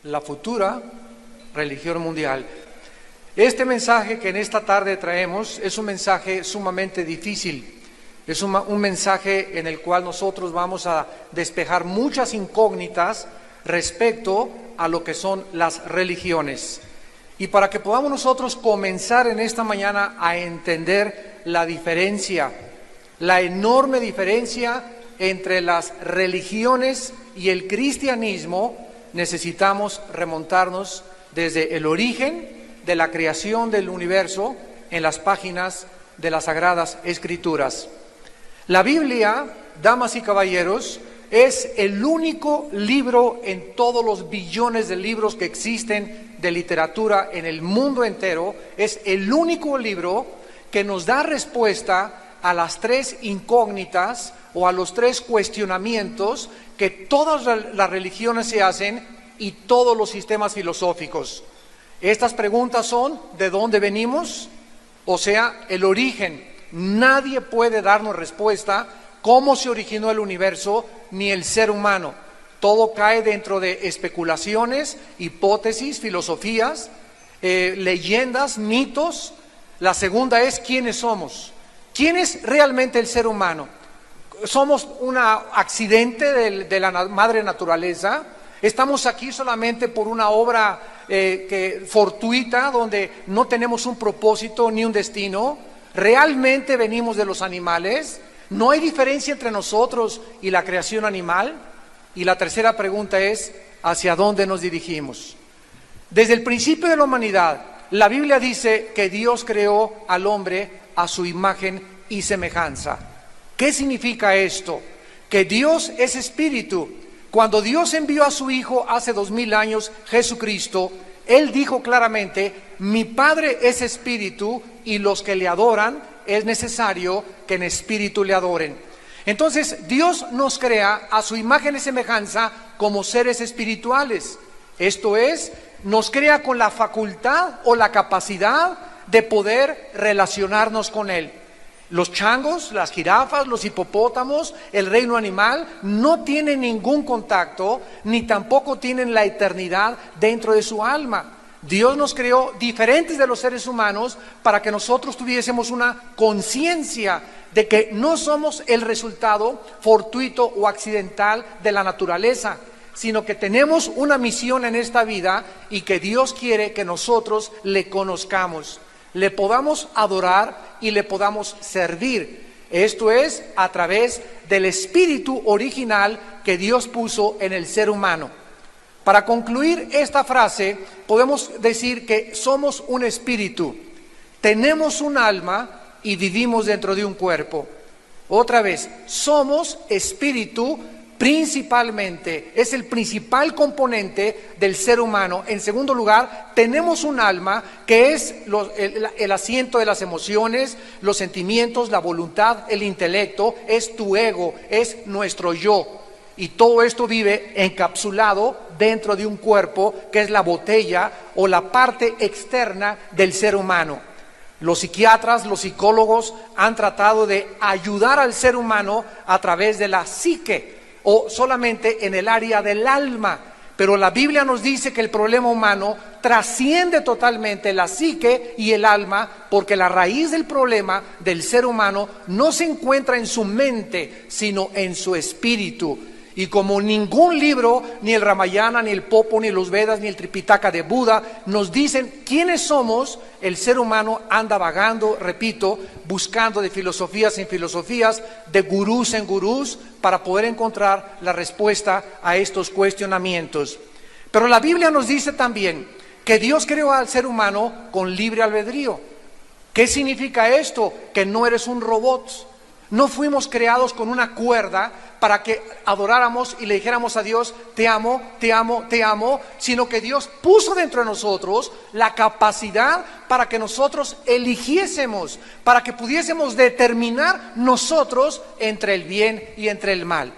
la futura religión mundial. Este mensaje que en esta tarde traemos es un mensaje sumamente difícil. Es un mensaje en el cual nosotros vamos a despejar muchas incógnitas respecto a lo que son las religiones. Y para que podamos nosotros comenzar en esta mañana a entender la diferencia, la enorme diferencia entre las religiones y el cristianismo, necesitamos remontarnos desde el origen de la creación del universo en las páginas de las Sagradas Escrituras. La Biblia, damas y caballeros, es el único libro en todos los billones de libros que existen de literatura en el mundo entero, es el único libro que nos da respuesta a las tres incógnitas o a los tres cuestionamientos que todas las religiones se hacen y todos los sistemas filosóficos. Estas preguntas son: ¿de dónde venimos? O sea, el origen. Nadie puede darnos respuesta cómo se originó el universo ni el ser humano. Todo cae dentro de especulaciones, hipótesis, filosofías, leyendas, mitos. La segunda es: ¿quiénes somos? ¿Quién es realmente el ser humano? ¿Somos un accidente de la madre naturaleza? ¿Estamos aquí solamente por una obra fortuita donde no tenemos un propósito ni un destino? ¿Realmente venimos de los animales? ¿No hay diferencia entre nosotros y la creación animal? Y la tercera pregunta es: ¿hacia dónde nos dirigimos? Desde el principio de la humanidad, la Biblia dice que Dios creó al hombre a su imagen y semejanza. ¿Qué significa esto? Que Dios es espíritu. Cuando Dios envió a su Hijo hace 2000 años, Jesucristo, Él dijo claramente: mi Padre es espíritu y los que le adoran es necesario que en espíritu le adoren. Entonces Dios nos crea a su imagen y semejanza como seres espirituales. Esto es, nos crea con la facultad o la capacidad de poder relacionarnos con Él. Los changos, las jirafas, los hipopótamos, el reino animal no tienen ningún contacto, ni tampoco tienen la eternidad dentro de su alma. Dios nos creó diferentes de los seres humanos para que nosotros tuviésemos una conciencia de que no somos el resultado fortuito o accidental de la naturaleza, sino que tenemos una misión en esta vida y que Dios quiere que nosotros le conozcamos, le podamos adorar y le podamos servir. Esto es a través del espíritu original que Dios puso en el ser humano. Para concluir esta frase, podemos decir que somos un espíritu, tenemos un alma y vivimos dentro de un cuerpo. Otra vez, somos espíritu principalmente, es el principal componente del ser humano. En segundo lugar, tenemos un alma que es el asiento de las emociones, los sentimientos, la voluntad, el intelecto, es tu ego, es nuestro yo. Y todo esto vive encapsulado dentro de un cuerpo que es la botella o la parte externa del ser humano. Los psiquiatras, los psicólogos han tratado de ayudar al ser humano a través de la psique o solamente en el área del alma. Pero la Biblia nos dice que el problema humano trasciende totalmente la psique y el alma, porque la raíz del problema del ser humano no se encuentra en su mente, sino en su espíritu. Y como ningún libro, ni el Ramayana, ni el Popo, ni los Vedas, ni el Tripitaka de Buda nos dicen quiénes somos, el ser humano anda vagando, repito, buscando de filosofías en filosofías, de gurús en gurús, para poder encontrar la respuesta a estos cuestionamientos. Pero la Biblia nos dice también que Dios creó al ser humano con libre albedrío. ¿Qué significa esto? Que no eres un robot. No fuimos creados con una cuerda para que adoráramos y le dijéramos a Dios: te amo, te amo, te amo, sino que Dios puso dentro de nosotros la capacidad para que nosotros eligiésemos, para que pudiésemos determinar nosotros entre el bien y entre el mal.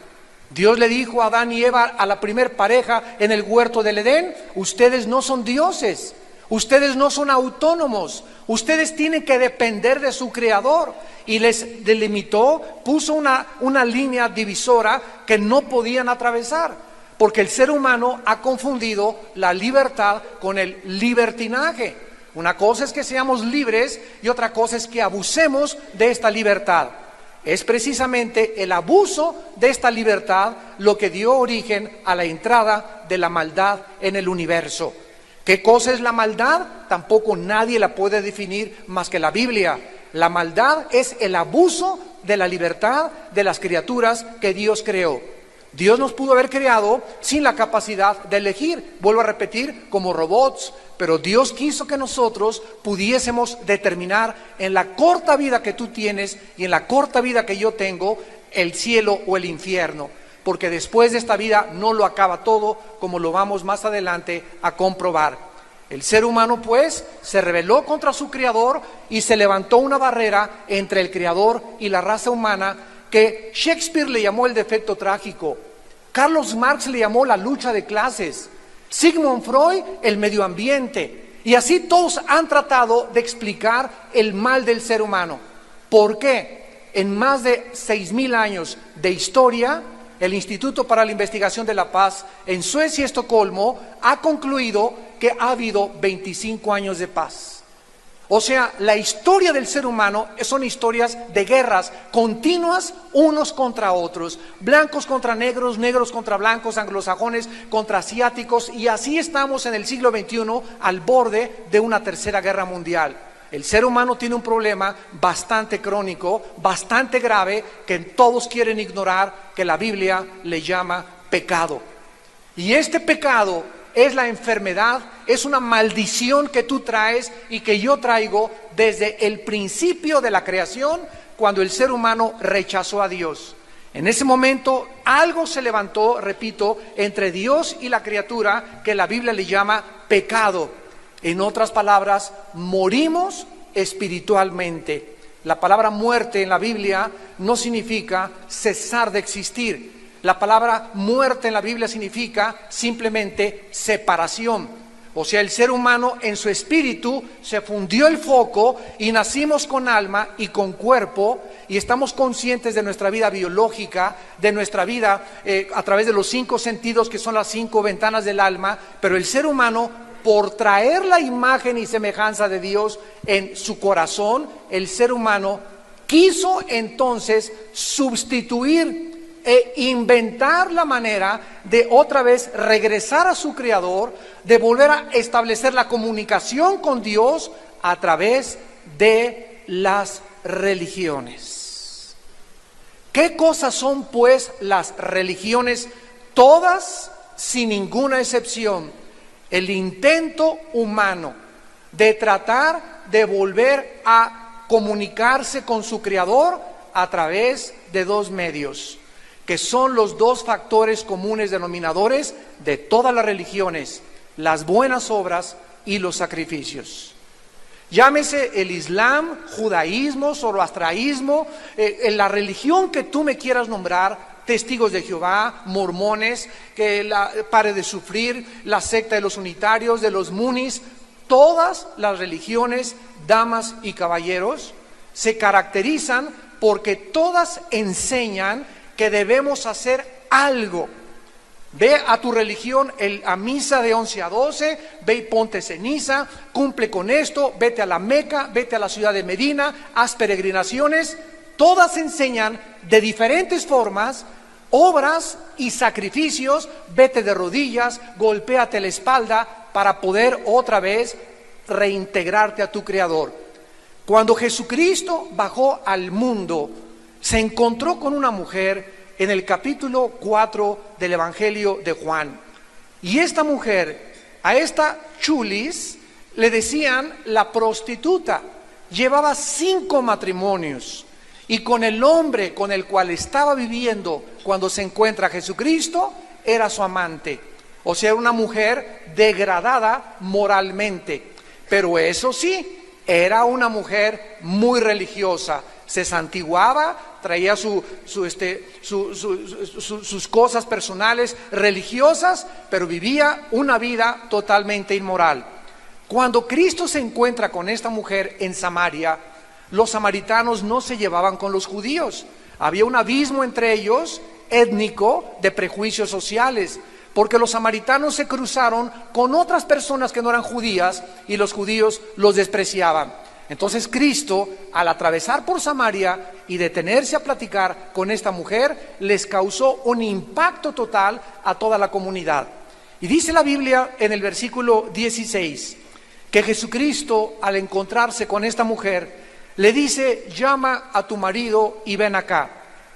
Dios le dijo a Adán y Eva, a la primer pareja en el huerto del Edén: ustedes no son dioses, ustedes no son autónomos, ustedes tienen que depender de su creador. Y les delimitó, puso una línea divisora que no podían atravesar. porque el ser humano ha confundido la libertad con el libertinaje. Una cosa es que seamos libres y otra cosa es que abusemos de esta libertad. Es precisamente el abuso de esta libertad lo que dio origen a la entrada de la maldad en el universo. ¿Qué cosa es la maldad? Tampoco nadie la puede definir más que la Biblia. La maldad es el abuso de la libertad de las criaturas que Dios creó. Dios nos pudo haber creado sin la capacidad de elegir, vuelvo a repetir, como robots, pero Dios quiso que nosotros pudiésemos determinar en la corta vida que tú tienes y en la corta vida que yo tengo, el cielo o el infierno, porque después de esta vida no lo acaba todo, como lo vamos más adelante a comprobar. El ser humano pues se rebeló contra su creador y se levantó una barrera entre el creador y la raza humana que Shakespeare le llamó el defecto trágico, Carlos Marx le llamó la lucha de clases, Sigmund Freud el medio ambiente, y así todos han tratado de explicar el mal del ser humano. ¿Por qué? En más de 6,000 años de historia, el Instituto para la Investigación de la Paz en Suecia y Estocolmo ha concluido que ha habido 25 años de paz. O sea, la historia del ser humano son historias de guerras continuas unos contra otros, blancos contra negros, negros contra blancos, anglosajones contra asiáticos, y así estamos en el siglo XXI al borde de una tercera guerra mundial. El ser humano tiene un problema bastante crónico, bastante grave, que todos quieren ignorar, que la Biblia le llama pecado. Y este pecado es la enfermedad, es una maldición que tú traes y que yo traigo desde el principio de la creación, cuando el ser humano rechazó a Dios. En ese momento algo se levantó, repito, entre Dios y la criatura, que la Biblia le llama pecado. En otras palabras, morimos espiritualmente. La palabra muerte en la Biblia no significa cesar de existir. La palabra muerte en la Biblia significa simplemente separación. O sea, el ser humano en su espíritu se fundió el foco y nacimos con alma y con cuerpo, y estamos conscientes de nuestra vida biológica, de nuestra vida a través de los 5 sentidos, que son las 5 ventanas del alma, pero el ser humano, por traer la imagen y semejanza de Dios en su corazón, el ser humano quiso entonces sustituir e inventar la manera de otra vez regresar a su creador, de volver a establecer la comunicación con Dios a través de las religiones. ¿Qué cosas son pues las religiones? Todas, sin ninguna excepción, el intento humano de tratar de volver a comunicarse con su creador a través de 2 medios, que son los 2 factores comunes denominadores de todas las religiones: las buenas obras y los sacrificios. Llámese el Islam, judaísmo, zoroastraísmo, en la religión que tú me quieras nombrar, testigos de Jehová, mormones, que pare de sufrir, la secta de los unitarios, de los munis. Todas las religiones, damas y caballeros, se caracterizan porque todas enseñan que debemos hacer algo. Ve a tu religión a misa de 11 a 12, ve y ponte ceniza, cumple con esto, vete a la Meca, vete a la ciudad de Medina, haz peregrinaciones. Todas enseñan de diferentes formas obras y sacrificios. Vete de rodillas, golpéate la espalda para poder otra vez reintegrarte a tu Creador. Cuando Jesucristo bajó al mundo, se encontró con una mujer en el capítulo 4 del Evangelio de Juan. Y esta mujer, a esta chulis, le decían la prostituta. Llevaba 5 matrimonios. Y con el hombre con el cual estaba viviendo cuando se encuentra Jesucristo, era su amante. O sea, era una mujer degradada moralmente. Pero eso sí, era una mujer muy religiosa. Se santiguaba, traía sus cosas personales religiosas, pero vivía una vida totalmente inmoral. Cuando Cristo se encuentra con esta mujer en Samaria, los samaritanos no se llevaban con los judíos. Había un abismo entre ellos, étnico, de prejuicios sociales. porque los samaritanos se cruzaron con otras personas que no eran judías y los judíos los despreciaban. Entonces Cristo, al atravesar por Samaria y detenerse a platicar con esta mujer, les causó un impacto total a toda la comunidad. Y dice la Biblia en el versículo 16, que Jesucristo, al encontrarse con esta mujer, le dice: llama a tu marido y ven acá.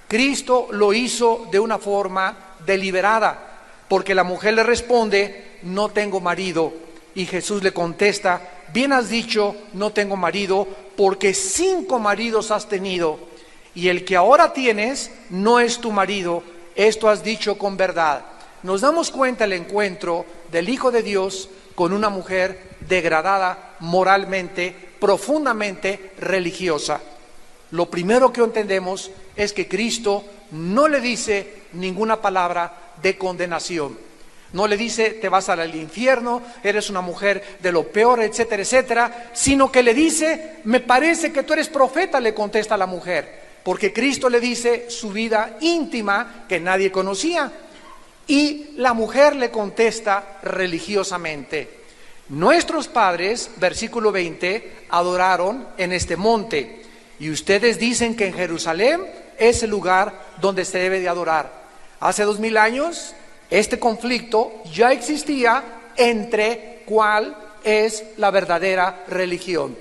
Cristo lo hizo de una forma deliberada, porque la mujer le responde: no tengo marido. Y Jesús le contesta: bien has dicho, no tengo marido, porque 5 maridos has tenido, y el que ahora tienes no es tu marido. Esto has dicho con verdad. Nos damos cuenta el encuentro del Hijo de Dios con una mujer degradada moralmente, profundamente religiosa. Lo primero que entendemos es que Cristo no le dice ninguna palabra de condenación. No le dice: te vas al infierno, eres una mujer de lo peor, etcétera, etcétera, sino que le dice: me parece que tú eres profeta, le contesta la mujer, porque Cristo le dice su vida íntima que nadie conocía. Y la mujer le contesta religiosamente: nuestros padres, versículo 20, adoraron en este monte, y ustedes dicen que en Jerusalén es el lugar donde se debe de adorar. Hace 2000 años este conflicto ya existía entre cuál es la verdadera religión.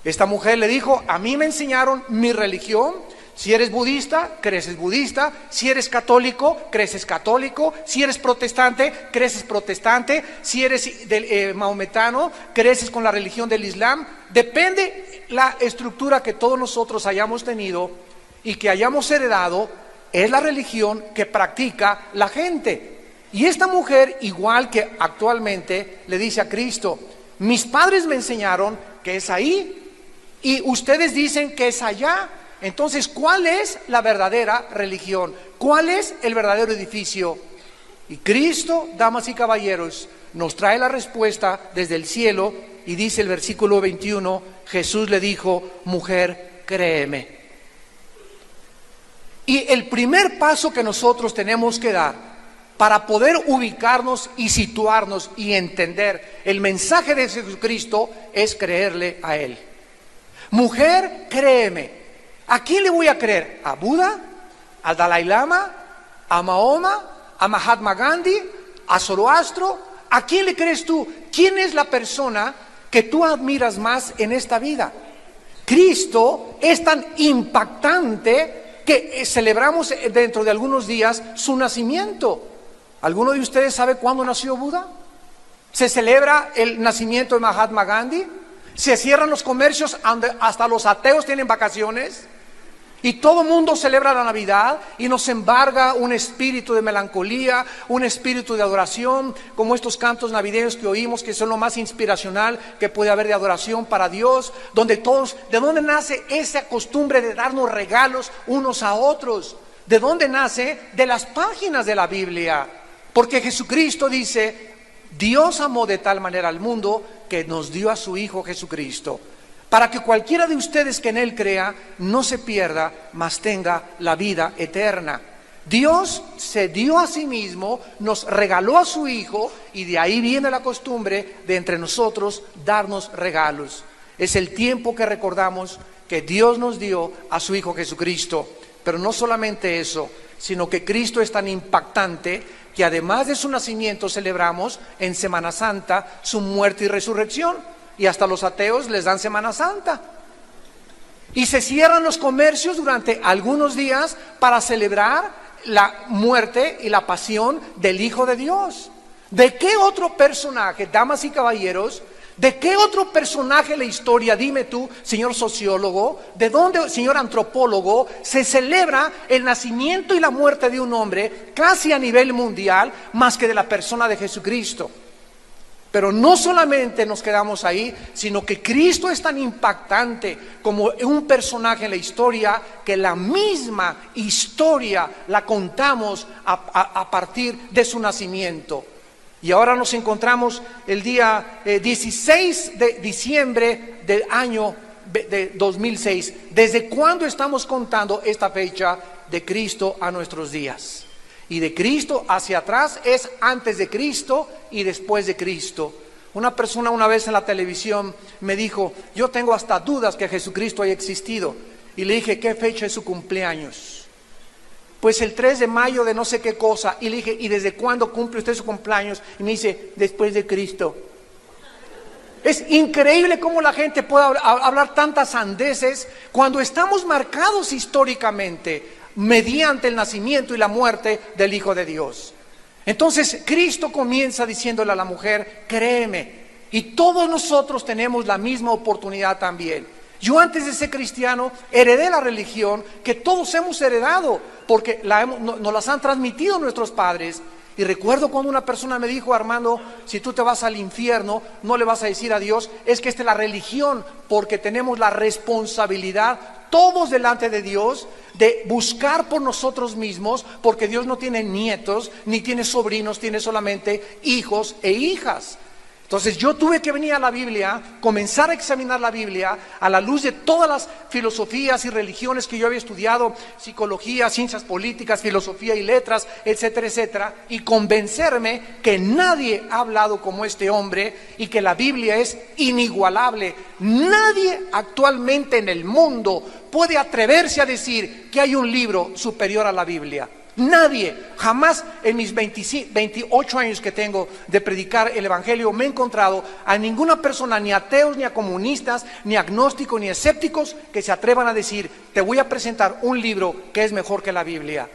Esta mujer le dijo: a mí me enseñaron mi religión. Si eres budista, creces budista. Si eres católico, creces católico. Si eres protestante, creces protestante. Si eres maometano, creces con la religión del Islam. Depende la estructura que todos nosotros hayamos tenido y que hayamos heredado, es la religión que practica la gente. Y esta mujer, igual que actualmente, le dice a Cristo: mis padres me enseñaron que es ahí, y ustedes dicen que es allá. Entonces, ¿cuál es la verdadera religión? ¿Cuál es el verdadero edificio? Y Cristo, damas y caballeros, nos trae la respuesta desde el cielo, y dice el versículo 21, Jesús le dijo: mujer, créeme. Y el primer paso que nosotros tenemos que dar para poder ubicarnos y situarnos y entender el mensaje de Jesucristo es creerle a Él. Mujer, créeme. ¿A quién le voy a creer? ¿A Buda? ¿Al Dalai Lama? ¿A Mahoma? ¿A Mahatma Gandhi? ¿A Zoroastro? ¿A quién le crees tú? ¿Quién es la persona que tú admiras más en esta vida? Cristo es tan impactante que celebramos dentro de algunos días su nacimiento. ¿Alguno de ustedes sabe cuándo nació Buda? ¿Se celebra el nacimiento de Mahatma Gandhi? ¿Se cierran los comercios, hasta los ateos tienen vacaciones? Y todo el mundo celebra la Navidad y nos embarga un espíritu de melancolía, un espíritu de adoración, como estos cantos navideños que oímos, que son lo más inspiracional que puede haber de adoración para Dios, donde todos, ¿de dónde nace esa costumbre de darnos regalos unos a otros? ¿De dónde nace? De las páginas de la Biblia. Porque Jesucristo dice: Dios amó de tal manera al mundo que nos dio a su Hijo Jesucristo, para que cualquiera de ustedes que en Él crea no se pierda, mas tenga la vida eterna. Dios se dio a sí mismo, nos regaló a su Hijo, y de ahí viene la costumbre de entre nosotros darnos regalos. Es el tiempo que recordamos que Dios nos dio a su Hijo Jesucristo. Pero no solamente eso, sino que Cristo es tan impactante que además de su nacimiento celebramos en Semana Santa su muerte y resurrección. Y hasta los ateos les dan Semana Santa. Y se cierran los comercios durante algunos días para celebrar la muerte y la pasión del Hijo de Dios. ¿De qué otro personaje, damas y caballeros, de qué otro personaje en la historia, dime tú, señor sociólogo, de dónde, señor antropólogo, se celebra el nacimiento y la muerte de un hombre casi a nivel mundial más que de la persona de Jesucristo? Pero no solamente nos quedamos ahí, sino que Cristo es tan impactante como un personaje en la historia, que la misma historia la contamos a partir de su nacimiento. Y ahora nos encontramos el día 16 de diciembre del año de 2006. ¿Desde cuándo estamos contando esta fecha de Cristo a nuestros días? Y de Cristo hacia atrás es antes de Cristo y después de Cristo. Una persona una vez en la televisión me dijo, yo tengo hasta dudas que Jesucristo haya existido. Y le dije, ¿qué fecha es su cumpleaños? Pues el 3 de mayo de no sé qué cosa. Y le dije, ¿y desde cuándo cumple usted su cumpleaños? Y me dice, después de Cristo. Es increíble cómo la gente puede hablar tantas sandeces cuando estamos marcados históricamente mediante el nacimiento y la muerte del Hijo de Dios. Entonces Cristo comienza diciéndole a la mujer, créeme, y todos nosotros tenemos la misma oportunidad también. Yo antes de ser cristiano heredé la religión que todos hemos heredado, porque nos las han transmitido nuestros padres. Y recuerdo cuando una persona me dijo, Armando, si tú te vas al infierno, no le vas a decir a Dios, es que esta es la religión, porque tenemos la responsabilidad, todos delante de Dios, de buscar por nosotros mismos, porque Dios no tiene nietos, ni tiene sobrinos, tiene solamente hijos e hijas. Entonces yo tuve que venir a la Biblia, comenzar a examinar la Biblia a la luz de todas las filosofías y religiones que yo había estudiado, psicología, ciencias políticas, filosofía y letras, etcétera, etcétera, y convencerme que nadie ha hablado como este hombre y que la Biblia es inigualable. Nadie actualmente en el mundo puede atreverse a decir que hay un libro superior a la Biblia. Nadie, jamás en mis 28 años que tengo de predicar el Evangelio me he encontrado a ninguna persona, ni ateos, ni a comunistas, ni agnósticos, ni escépticos, que se atrevan a decir, te voy a presentar un libro que es mejor que la Biblia.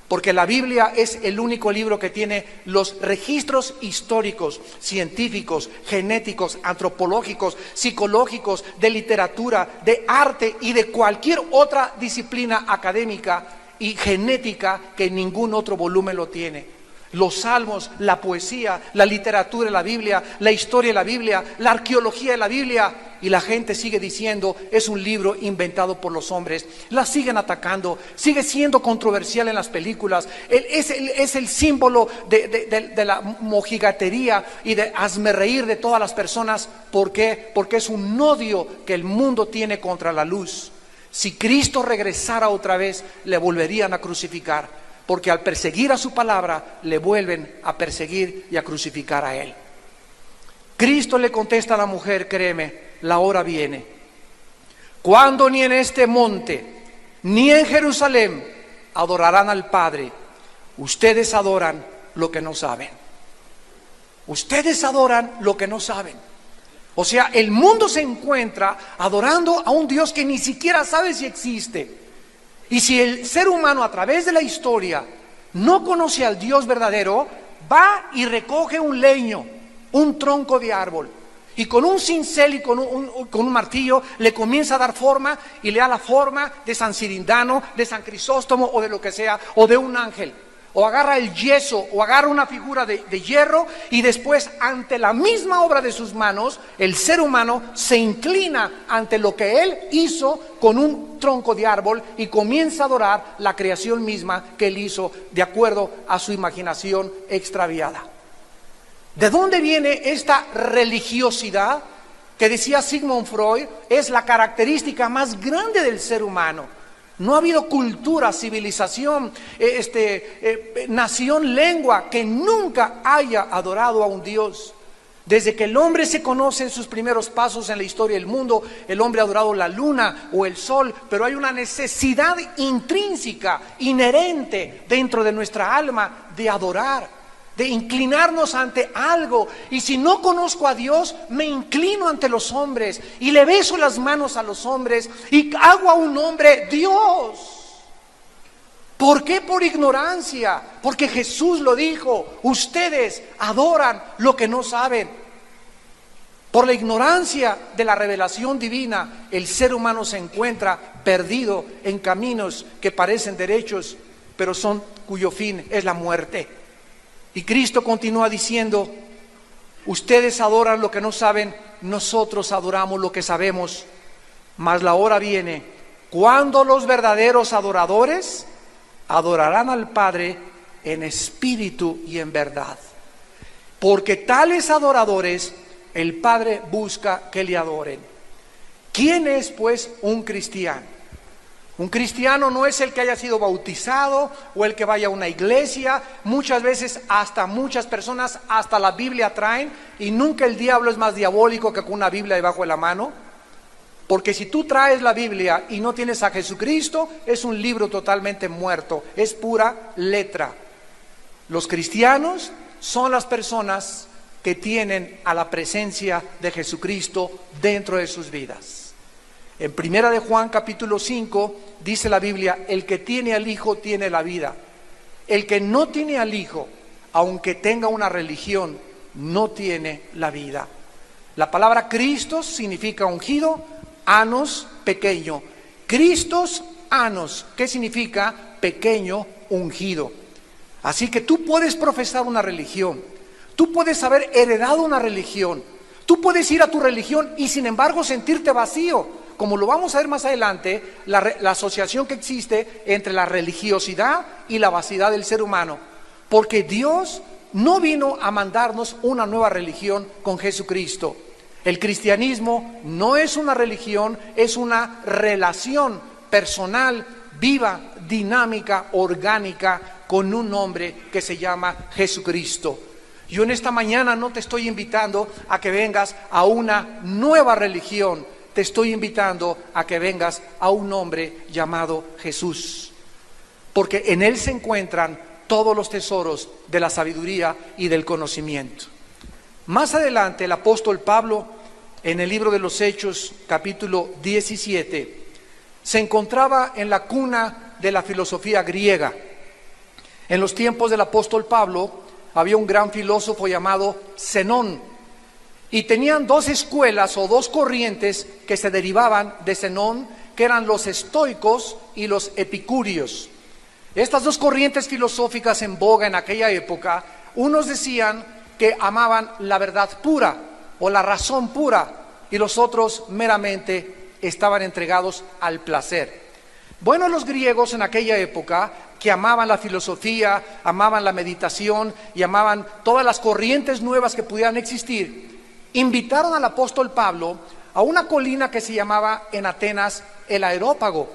Porque la Biblia es el único libro que tiene los registros históricos, científicos, genéticos, antropológicos, psicológicos, de literatura, de arte y de cualquier otra disciplina académica y genética que ningún otro volumen lo tiene. Los salmos, la poesía, la literatura de la Biblia, la historia de la Biblia, la arqueología de la Biblia, y la gente sigue diciendo es un libro inventado por los hombres. La siguen atacando, sigue siendo controversial en las películas. Es el símbolo de la mojigatería y de hazmerreír de todas las personas. ¿Por qué? Porque es un odio que el mundo tiene contra la luz. Si Cristo regresara otra vez, le volverían a crucificar, porque al perseguir a su palabra, le vuelven a perseguir y a crucificar a él. Cristo le contesta a la mujer, créeme, la hora viene, cuando ni en este monte, ni en Jerusalén, adorarán al Padre. Ustedes adoran lo que no saben. Ustedes adoran lo que no saben. O sea, el mundo se encuentra adorando a un Dios que ni siquiera sabe si existe. Y si el ser humano a través de la historia no conoce al Dios verdadero, va y recoge un leño, un tronco de árbol, y con un cincel y con un martillo le comienza a dar forma, y le da la forma de San Cirindano, de San Crisóstomo o de lo que sea, o de un ángel. O agarra el yeso, o agarra una figura de hierro, y después ante la misma obra de sus manos, el ser humano se inclina ante lo que él hizo con un tronco de árbol y comienza a adorar la creación misma que él hizo de acuerdo a su imaginación extraviada. ¿De dónde viene esta religiosidad que decía Sigmund Freud es la característica más grande del ser humano? No ha habido cultura, civilización, nación, lengua que nunca haya adorado a un Dios. Desde que el hombre se conoce en sus primeros pasos en la historia del mundo, el hombre ha adorado la luna o el sol, pero hay una necesidad intrínseca, inherente dentro de nuestra alma de adorar, de inclinarnos ante algo. Y si no conozco a Dios, me inclino ante los hombres y le beso las manos a los hombres y hago a un hombre Dios. ¿Por qué? Por ignorancia. Porque Jesús lo dijo, ustedes adoran lo que no saben. Por la ignorancia de la revelación divina, el ser humano se encuentra perdido en caminos que parecen derechos, pero cuyo fin es la muerte. Y Cristo continúa diciendo, ustedes adoran lo que no saben, nosotros adoramos lo que sabemos, mas la hora viene cuando los verdaderos adoradores adorarán al Padre en espíritu y en verdad. Porque tales adoradores el Padre busca que le adoren. ¿Quién es pues un cristiano? Un cristiano no es el que haya sido bautizado o el que vaya a una iglesia. Muchas veces hasta muchas personas hasta la Biblia traen, y nunca el diablo es más diabólico que con una Biblia debajo de la mano. Porque si tú traes la Biblia y no tienes a Jesucristo, es un libro totalmente muerto, es pura letra. Los cristianos son las personas que tienen a la presencia de Jesucristo dentro de sus vidas. En Primera de Juan capítulo 5 dice la Biblia: el que tiene al Hijo tiene la vida. El que no tiene al Hijo, aunque tenga una religión, no tiene la vida. La palabra Cristo significa ungido, anos, pequeño. Cristos, anos, ¿qué significa? Pequeño, ungido. Así que tú puedes profesar una religión, tú puedes haber heredado una religión, tú puedes ir a tu religión y sin embargo sentirte vacío. Como lo vamos a ver más adelante, la asociación que existe entre la religiosidad y la vaciedad del ser humano. Porque Dios no vino a mandarnos una nueva religión con Jesucristo. El cristianismo no es una religión, es una relación personal, viva, dinámica, orgánica, con un hombre que se llama Jesucristo. Yo en esta mañana no te estoy invitando a que vengas a una nueva religión. Te estoy invitando a que vengas a un hombre llamado Jesús, porque en Él se encuentran todos los tesoros de la sabiduría y del conocimiento. Más adelante el apóstol Pablo, en el libro de los Hechos, capítulo 17, se encontraba en la cuna de la filosofía griega. En los tiempos del apóstol Pablo había un gran filósofo llamado Zenón, y tenían dos escuelas o dos corrientes que se derivaban de Zenón, que eran los estoicos y los epicúreos. Estas dos corrientes filosóficas en boga en aquella época, unos decían que amaban la verdad pura o la razón pura, y los otros meramente estaban entregados al placer. Bueno, los griegos en aquella época, que amaban la filosofía, amaban la meditación y amaban todas las corrientes nuevas que pudieran existir, invitaron al apóstol Pablo a una colina que se llamaba en Atenas el Areópago,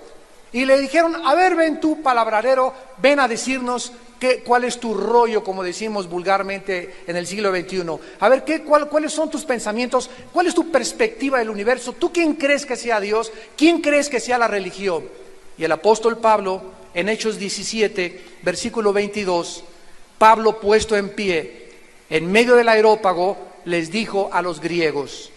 y le dijeron: a ver, ven tú, palabradero, ven a decirnos cuál es tu rollo, como decimos vulgarmente en el siglo XXI. A ver, cuáles son tus pensamientos, cuál es tu perspectiva del universo, tú quién crees que sea Dios, quién crees que sea la religión. Y el apóstol Pablo, en Hechos 17, versículo 22, Pablo puesto en pie, en medio del Areópago, les dijo a los griegos: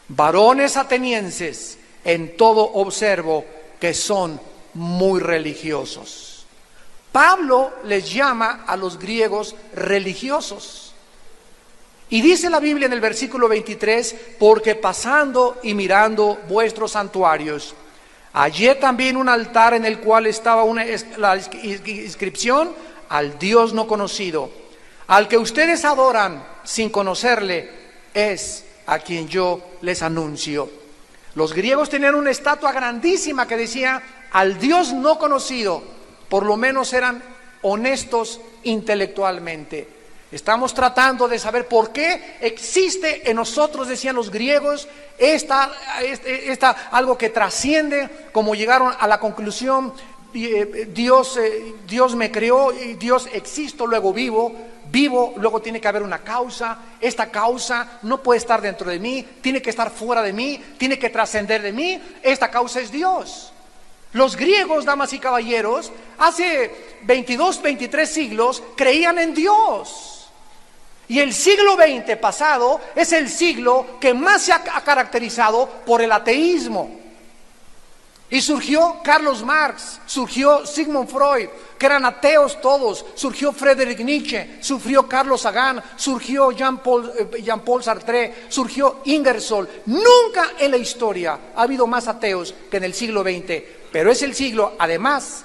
varones atenienses, en todo observo que son muy religiosos. Pablo les llama a los griegos religiosos. Y dice la Biblia en el versículo 23: porque pasando y mirando vuestros santuarios, hallé también un altar en el cual estaba la inscripción: al Dios no conocido, al que ustedes adoran sin conocerle, es a quien yo les anuncio. Los griegos tenían una estatua grandísima que decía: al Dios no conocido. Por lo menos eran honestos intelectualmente. Estamos tratando de saber por qué existe en nosotros, decían los griegos, algo que trasciende, como llegaron a la conclusión: Dios me creó, y Dios existo, luego vivo, luego tiene que haber una causa. Esta causa no puede estar dentro de mí, tiene que estar fuera de mí, tiene que trascender de mí. Esta causa es Dios. Los griegos, damas y caballeros, hace 22, 23 siglos creían en Dios. Y el siglo XX pasado es el siglo que más se ha caracterizado por el ateísmo. Y surgió Carlos Marx, surgió Sigmund Freud, que eran ateos todos, surgió Friedrich Nietzsche, surgió Carlos Sagan, surgió Jean-Paul Sartre, surgió Ingersoll. Nunca en la historia ha habido más ateos que en el siglo XX, pero es el siglo, además,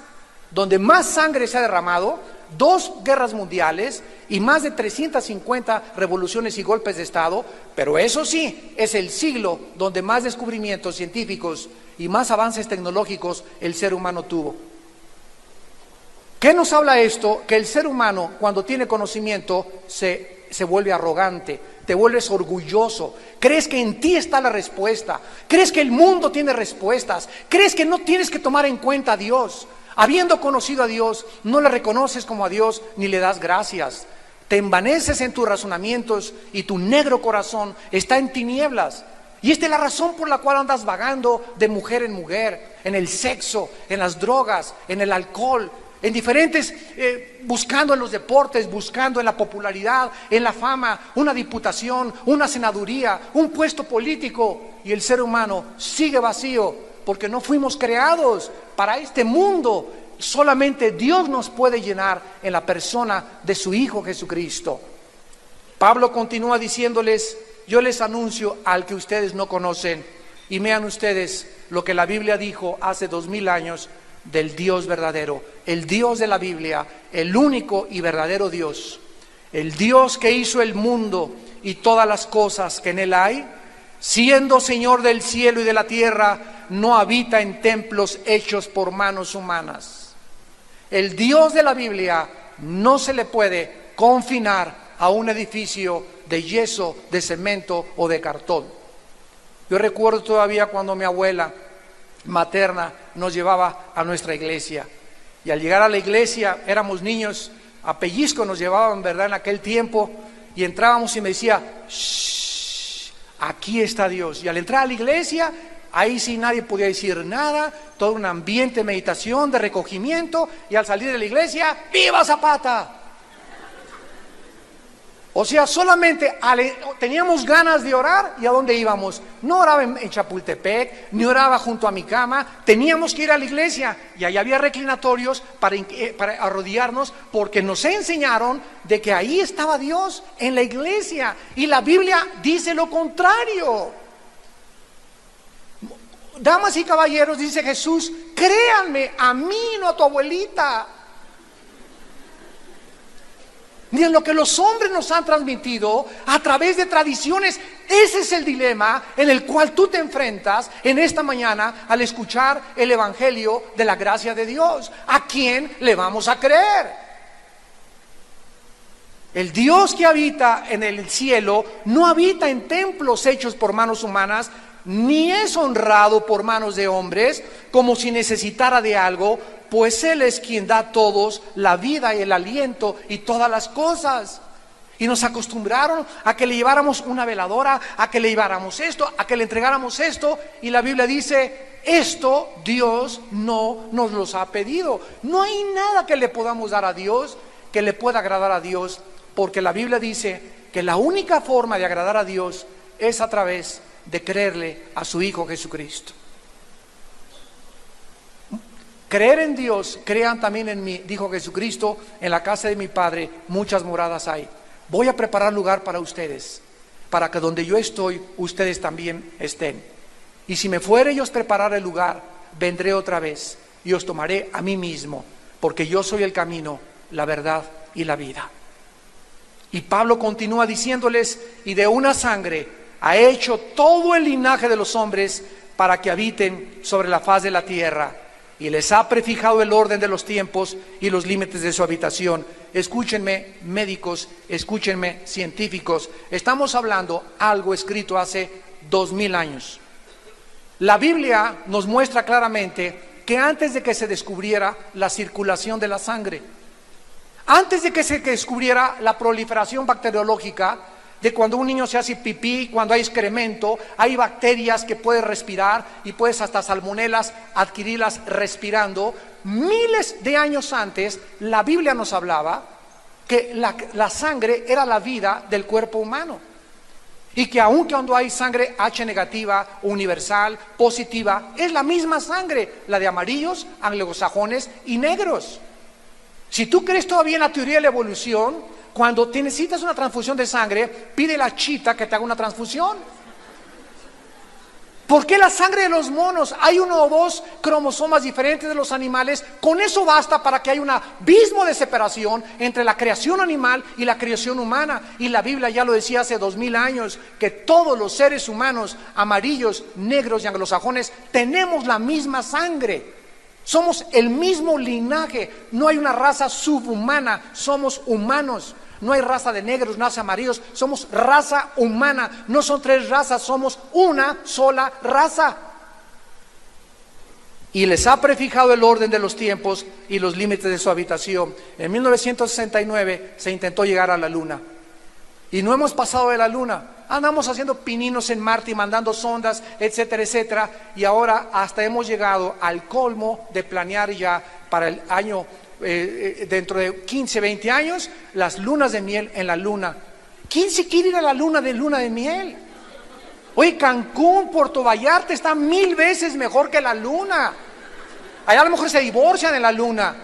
donde más sangre se ha derramado, 2 guerras mundiales y más de 350 revoluciones y golpes de Estado, pero eso sí, es el siglo donde más descubrimientos científicos y más avances tecnológicos el ser humano tuvo. ¿Qué nos habla esto? Que el ser humano, cuando tiene conocimiento, se se vuelve arrogante, te vuelves orgulloso, crees que en ti está la respuesta, crees que el mundo tiene respuestas, crees que no tienes que tomar en cuenta a Dios. Habiendo conocido a Dios, no le reconoces como a Dios ni le das gracias. Te envaneces en tus razonamientos y tu negro corazón está en tinieblas. Y esta es la razón por la cual andas vagando de mujer en mujer, en el sexo, en las drogas, en el alcohol, en diferentes, buscando en los deportes, buscando en la popularidad, en la fama, una diputación, una senaduría, un puesto político. Y el ser humano sigue vacío porque no fuimos creados para este mundo. Solamente Dios nos puede llenar en la persona de su Hijo Jesucristo. Pablo continúa diciéndoles: yo les anuncio al que ustedes no conocen, y vean ustedes lo que la Biblia dijo hace 2000 años del Dios verdadero, el Dios de la Biblia, el único y verdadero Dios, el Dios que hizo el mundo y todas las cosas que en él hay, siendo Señor del cielo y de la tierra, no habita en templos hechos por manos humanas. El Dios de la Biblia no se le puede confinar a un edificio de yeso, de cemento o de cartón. Yo recuerdo todavía cuando mi abuela materna nos llevaba a nuestra iglesia, y al llegar a la iglesia éramos niños, a pellizco nos llevaban, ¿verdad?, en aquel tiempo, y entrábamos y me decía: shh, aquí está Dios. Y al entrar a la iglesia, ahí sí nadie podía decir nada, todo un ambiente de meditación, de recogimiento, y al salir de la iglesia, ¡viva Zapata! O sea, solamente teníamos ganas de orar, ¿y a dónde íbamos? No oraba en Chapultepec, ni oraba junto a mi cama, teníamos que ir a la iglesia, y ahí había reclinatorios para arrodillarnos, porque nos enseñaron de que ahí estaba Dios, en la iglesia, y la Biblia dice lo contrario. Damas y caballeros, dice Jesús, créanme a mí, no a tu abuelita. Ni en lo que los hombres nos han transmitido a través de tradiciones. Ese es el dilema en el cual tú te enfrentas en esta mañana al escuchar el evangelio de la gracia de Dios. ¿A quién le vamos a creer? El Dios que habita en el cielo no habita en templos hechos por manos humanas, ni es honrado por manos de hombres como si necesitara de algo, pues Él es quien da a todos la vida y el aliento y todas las cosas. Y nos acostumbraron a que le lleváramos una veladora, a que le lleváramos esto, a que le entregáramos esto, y la Biblia dice: esto Dios no nos los ha pedido. No hay nada que le podamos dar a Dios que le pueda agradar a Dios, porque la Biblia dice que la única forma de agradar a Dios es a través de creerle a su Hijo Jesucristo. Creer en Dios, crean también en mí, dijo Jesucristo: en la casa de mi Padre muchas moradas hay. Voy a preparar lugar para ustedes, para que donde yo estoy, ustedes también estén. Y si me fuere y os preparar el lugar, vendré otra vez y os tomaré a mí mismo, porque yo soy el camino, la verdad y la vida. Y Pablo continúa diciéndoles: y de una sangre ha hecho todo el linaje de los hombres para que habiten sobre la faz de la tierra, y les ha prefijado el orden de los tiempos y los límites de su habitación. Escúchenme, médicos, escúchenme, científicos, estamos hablando algo escrito hace 2000 años. La Biblia nos muestra claramente que antes de que se descubriera la circulación de la sangre, antes de que se descubriera la proliferación bacteriológica, de cuando un niño se hace pipí, cuando hay excremento, hay bacterias que puedes respirar y puedes hasta salmonelas adquirirlas respirando. Miles de años antes, la Biblia nos hablaba que la sangre era la vida del cuerpo humano, y que aun cuando hay sangre H negativa, universal, positiva, es la misma sangre, la de amarillos, anglosajones y negros. Si tú crees todavía en la teoría de la evolución, cuando te necesitas una transfusión de sangre, pide a la chita que te haga una transfusión. ¿Por qué la sangre de los monos? Hay 1 o 2 cromosomas diferentes de los animales. Con eso basta para que haya un abismo de separación entre la creación animal y la creación humana. Y la Biblia ya lo decía hace 2000 años, que todos los seres humanos, amarillos, negros y anglosajones, tenemos la misma sangre. Somos el mismo linaje, no hay una raza subhumana, somos humanos. No hay raza de negros, raza de amarillos, somos raza humana. No son tres razas, somos una sola raza. Y les ha prefijado el orden de los tiempos y los límites de su habitación. En 1969 se intentó llegar a la Luna. Y no hemos pasado de la Luna. Andamos haciendo pininos en Marte y mandando sondas, etcétera, etcétera. Y ahora hasta hemos llegado al colmo de planear ya para el año, dentro de 15, 20 años, las lunas de miel en la Luna. ¿Quién se quiere ir a la luna de miel? Oye, Cancún, Puerto Vallarta está 1000 veces mejor que la Luna. Allá a lo mejor se divorcian en la Luna.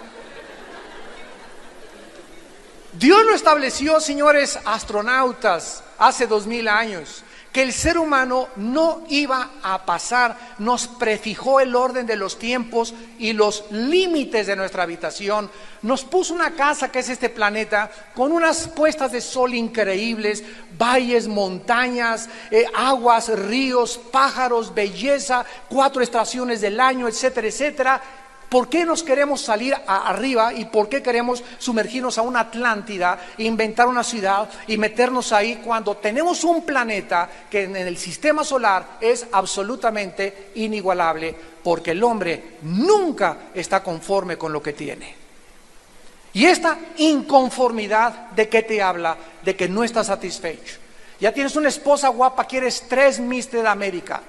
Dios lo estableció, señores astronautas, hace 2000 años, que el ser humano no iba a pasar. Nos prefijó el orden de los tiempos y los límites de nuestra habitación. Nos puso una casa que es este planeta, con unas puestas de sol increíbles, valles, montañas, aguas, ríos, pájaros, belleza, 4 estaciones del año, etcétera, etcétera. ¿Por qué nos queremos salir arriba y por qué queremos sumergirnos a una Atlántida, inventar una ciudad y meternos ahí cuando tenemos un planeta que en el sistema solar es absolutamente inigualable? Porque el hombre nunca está conforme con lo que tiene. Y esta inconformidad, ¿de qué te habla? De que no estás satisfecho. Ya tienes una esposa guapa, quieres 3 Miss de América.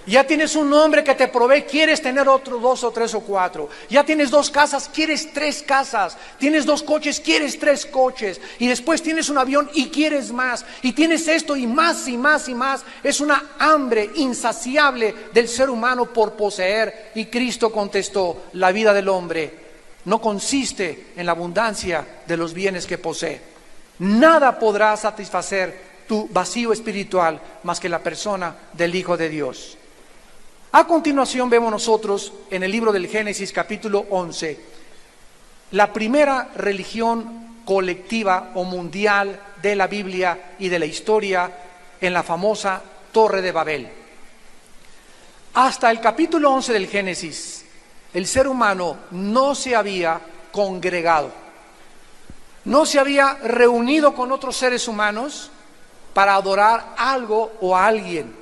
Ya tienes un hombre que te provee, quieres tener otros 2 o 3 o 4. Ya tienes 2 casas, quieres 3 casas. Tienes 2 coches, quieres 3 coches. Y después tienes un avión y quieres más. Y tienes esto y más y más y más. Es una hambre insaciable del ser humano por poseer. Y Cristo contestó: la vida del hombre no consiste en la abundancia de los bienes que posee. Nada podrá satisfacer tu vacío espiritual más que la persona del Hijo de Dios. A continuación vemos nosotros en el libro del Génesis capítulo 11, la primera religión colectiva o mundial de la Biblia y de la historia en la famosa Torre de Babel. Hasta el capítulo 11 del Génesis, el ser humano no se había congregado, no se había reunido con otros seres humanos para adorar algo o a alguien.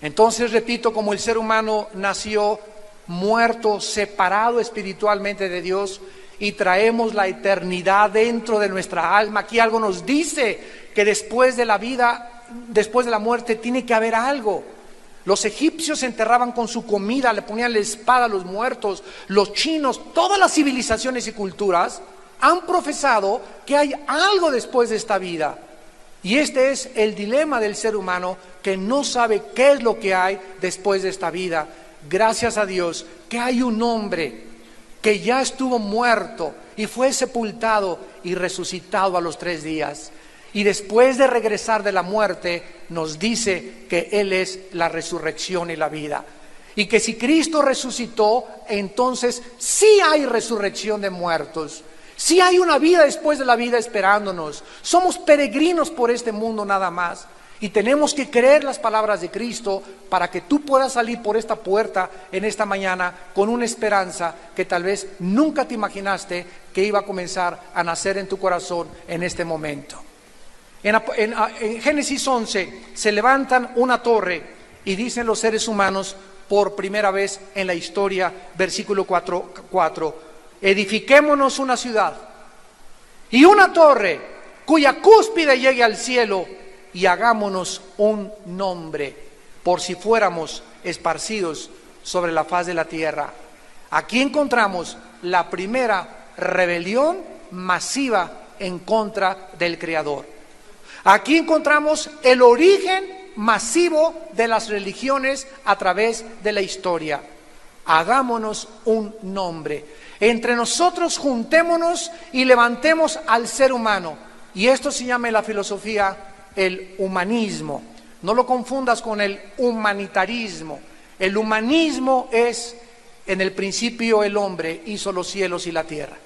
Entonces, repito, como el ser humano nació muerto, separado espiritualmente de Dios, y traemos la eternidad dentro de nuestra alma. Aquí algo nos dice que después de la vida, después de la muerte, tiene que haber algo. Los egipcios se enterraban con su comida, le ponían la espada a los muertos. Los chinos, todas las civilizaciones y culturas han profesado que hay algo después de esta vida. Y este es el dilema del ser humano, que no sabe qué es lo que hay después de esta vida. Gracias a Dios que hay un hombre que ya estuvo muerto y fue sepultado y resucitado a los 3 días. Y después de regresar de la muerte, nos dice que Él es la resurrección y la vida. Y que si Cristo resucitó, entonces sí hay resurrección de muertos. Sí hay una vida después de la vida esperándonos. Somos peregrinos por este mundo nada más. Y tenemos que creer las palabras de Cristo para que tú puedas salir por esta puerta en esta mañana con una esperanza que tal vez nunca te imaginaste que iba a comenzar a nacer en tu corazón en este momento. En Génesis 11 se levantan una torre y dicen los seres humanos por primera vez en la historia, versículo 4, edifiquémonos una ciudad y una torre cuya cúspide llegue al cielo, y hagámonos un nombre, por si fuéramos esparcidos sobre la faz de la tierra. Aquí encontramos la primera rebelión masiva en contra del Creador. Aquí encontramos el origen masivo de las religiones a través de la historia. Hagámonos un nombre. Entre nosotros juntémonos y levantemos al ser humano. Y esto se llama en la filosofía el humanismo. No lo confundas con el humanitarismo. El humanismo es, en el principio el hombre hizo los cielos y la tierra.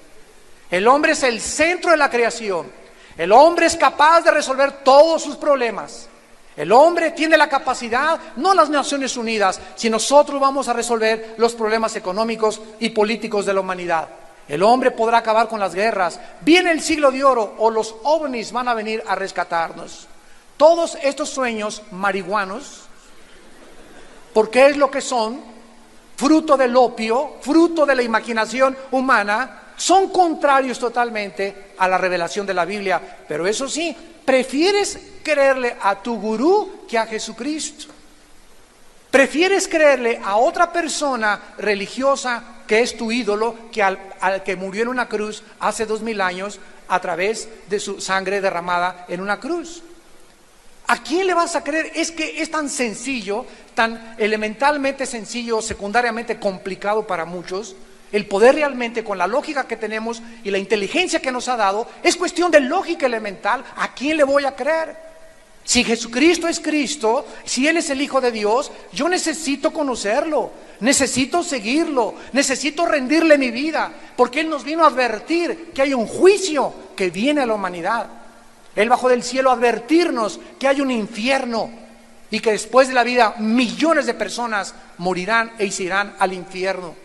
El hombre es el centro de la creación. El hombre es capaz de resolver todos sus problemas. El hombre tiene la capacidad, no las Naciones Unidas, si nosotros vamos a resolver los problemas económicos y políticos de la humanidad. El hombre podrá acabar con las guerras. Viene el siglo de oro o los ovnis van a venir a rescatarnos. Todos estos sueños marihuanos, porque es lo que son, fruto del opio, fruto de la imaginación humana, son contrarios totalmente a la revelación de la Biblia. Pero eso sí, prefieres creerle a tu gurú que a Jesucristo. Prefieres creerle a otra persona religiosa que es tu ídolo, que al que murió en una cruz hace 2000 años a través de su sangre derramada en una cruz. ¿A quién le vas a creer? Es que es tan sencillo, tan elementalmente sencillo, secundariamente complicado para muchos. El poder realmente, con la lógica que tenemos y la inteligencia que nos ha dado, es cuestión de lógica elemental. ¿A quién le voy a creer? Si Jesucristo es Cristo, si Él es el Hijo de Dios, yo necesito conocerlo, necesito seguirlo, necesito rendirle mi vida, porque Él nos vino a advertir que hay un juicio que viene a la humanidad. Él bajó del cielo a advertirnos que hay un infierno y que después de la vida millones de personas morirán e se irán al infierno.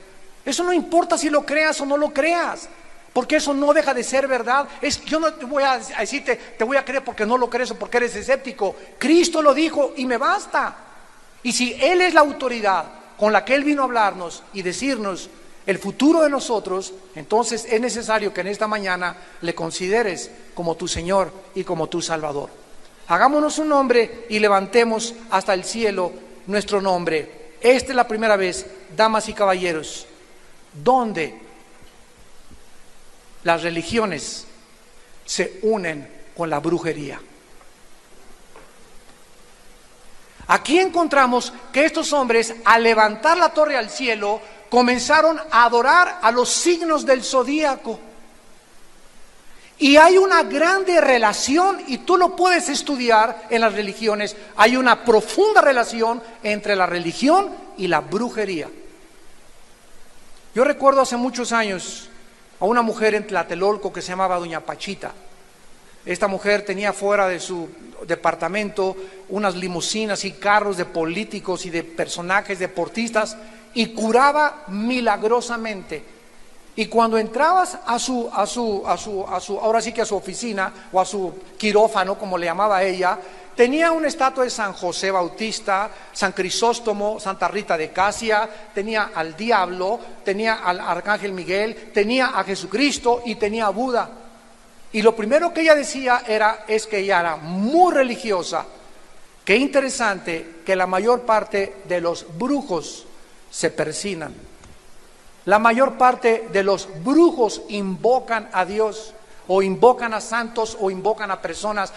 Eso no importa si lo creas o no lo creas, porque eso no deja de ser verdad. Yo no te voy a decirte, te voy a creer porque no lo crees o porque eres escéptico. Cristo lo dijo y me basta. Y si Él es la autoridad con la que Él vino a hablarnos y decirnos el futuro de nosotros, entonces es necesario que en esta mañana le consideres como tu Señor y como tu Salvador. Hagámonos un nombre y levantemos hasta el cielo nuestro nombre. Esta es la primera vez, damas y caballeros, donde las religiones se unen con la brujería. Aquí encontramos que estos hombres, al levantar la torre al cielo, comenzaron a adorar a los signos del zodíaco. Y hay una grande relación, y tú lo puedes estudiar en las religiones, hay una profunda relación entre la religión y la brujería. Yo recuerdo hace muchos años a una mujer en Tlatelolco que se llamaba Doña Pachita. Esta mujer tenía fuera de su departamento unas limusinas y carros de políticos y de personajes deportistas y curaba milagrosamente. Y cuando entrabas ahora sí que a su oficina o a su quirófano, como le llamaba ella, tenía una estatua de San José Bautista, San Crisóstomo, Santa Rita de Casia, tenía al diablo, tenía al arcángel Miguel, tenía a Jesucristo y tenía a Buda. Y lo primero que ella decía es que ella era muy religiosa. Qué interesante que la mayor parte de los brujos se persignan. La mayor parte de los brujos invocan a Dios, o invocan a santos, o invocan a personas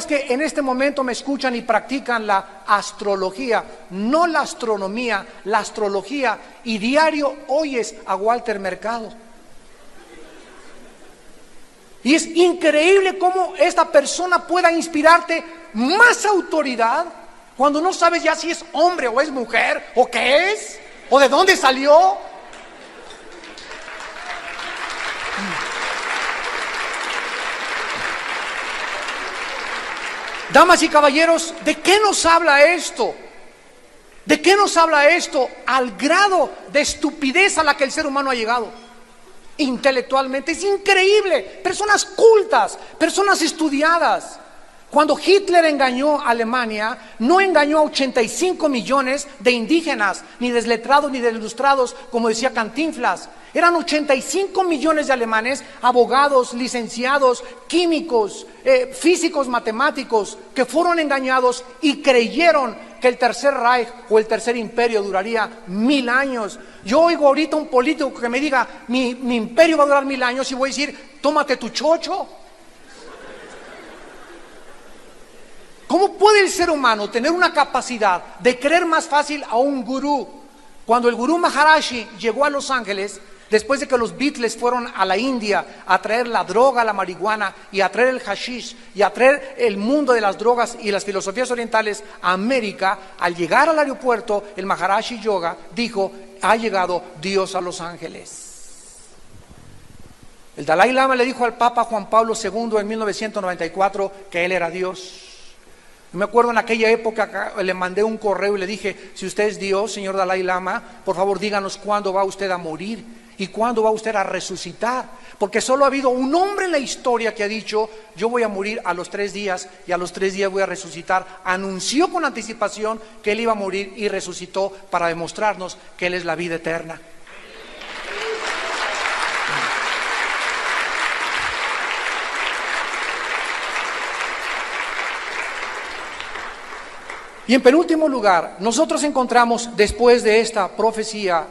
que en este momento me escuchan y practican la astrología, no la astronomía, la astrología, y diario oyes a Walter Mercado. Y es increíble cómo esta persona pueda inspirarte más autoridad cuando no sabes ya si es hombre o es mujer, o qué es, o de dónde salió. Damas y caballeros, ¿de qué nos habla esto? ¿De qué nos habla esto? Al grado de estupidez a la que el ser humano ha llegado intelectualmente. Es increíble. Personas cultas, personas estudiadas. Cuando Hitler engañó a Alemania, no engañó a 85 millones de indígenas, ni desletrados ni desilustrados, como decía Cantinflas. Eran 85 millones de alemanes, abogados, licenciados, químicos, físicos, matemáticos, que fueron engañados y creyeron que el Tercer Reich o el Tercer Imperio duraría 1000 años. Yo oigo ahorita un político que me diga, mi imperio va a durar 1000 años, y voy a decir, tómate tu chocho. ¿Cómo puede el ser humano tener una capacidad de creer más fácil a un gurú? Cuando el gurú Maharaji llegó a Los Ángeles, después de que los Beatles fueron a la India a traer la droga, la marihuana, y a traer el hashish, y a traer el mundo de las drogas y las filosofías orientales a América, al llegar al aeropuerto, el Maharaji Yoga dijo, ha llegado Dios a Los Ángeles. El Dalai Lama le dijo al Papa Juan Pablo II en 1994 que él era Dios. Me acuerdo en aquella época le mandé un correo y le dije, si usted es Dios, señor Dalai Lama, por favor díganos cuándo va usted a morir y cuándo va usted a resucitar. Porque solo ha habido un hombre en la historia que ha dicho, yo voy a morir a los 3 días y a los 3 días voy a resucitar. Anunció con anticipación que él iba a morir y resucitó para demostrarnos que él es la vida eterna. Y en penúltimo lugar, nosotros encontramos después de esta profecía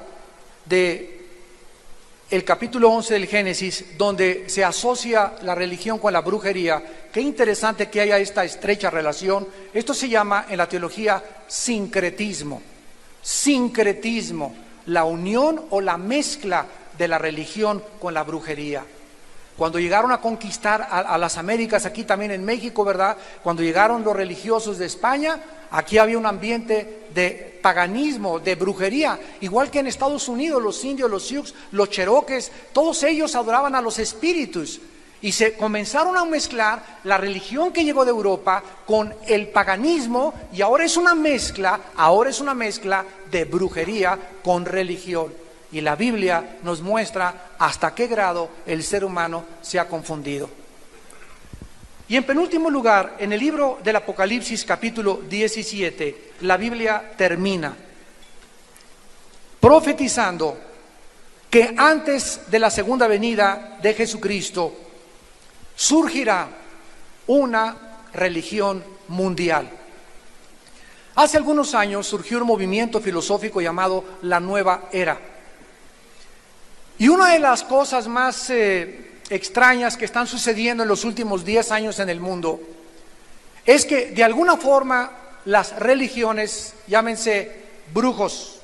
de el capítulo 11 del Génesis, donde se asocia la religión con la brujería. Qué interesante que haya esta estrecha relación. Esto se llama en la teología sincretismo. Sincretismo, la unión o la mezcla de la religión con la brujería. Cuando llegaron a conquistar a las Américas, aquí también en México, ¿verdad? Cuando llegaron los religiosos de España, aquí había un ambiente de paganismo, de brujería, igual que en Estados Unidos, los indios, los sioux, los cherokees, todos ellos adoraban a los espíritus y se comenzaron a mezclar la religión que llegó de Europa con el paganismo y ahora es una mezcla de brujería con religión. Y la Biblia nos muestra hasta qué grado el ser humano se ha confundido. Y en penúltimo lugar, en el libro del Apocalipsis capítulo 17, la Biblia termina profetizando que antes de la segunda venida de Jesucristo surgirá una religión mundial. Hace algunos años surgió un movimiento filosófico llamado la Nueva Era. Y una de las cosas más extrañas que están sucediendo en los últimos 10 años en el mundo es que de alguna forma las religiones, llámense brujos,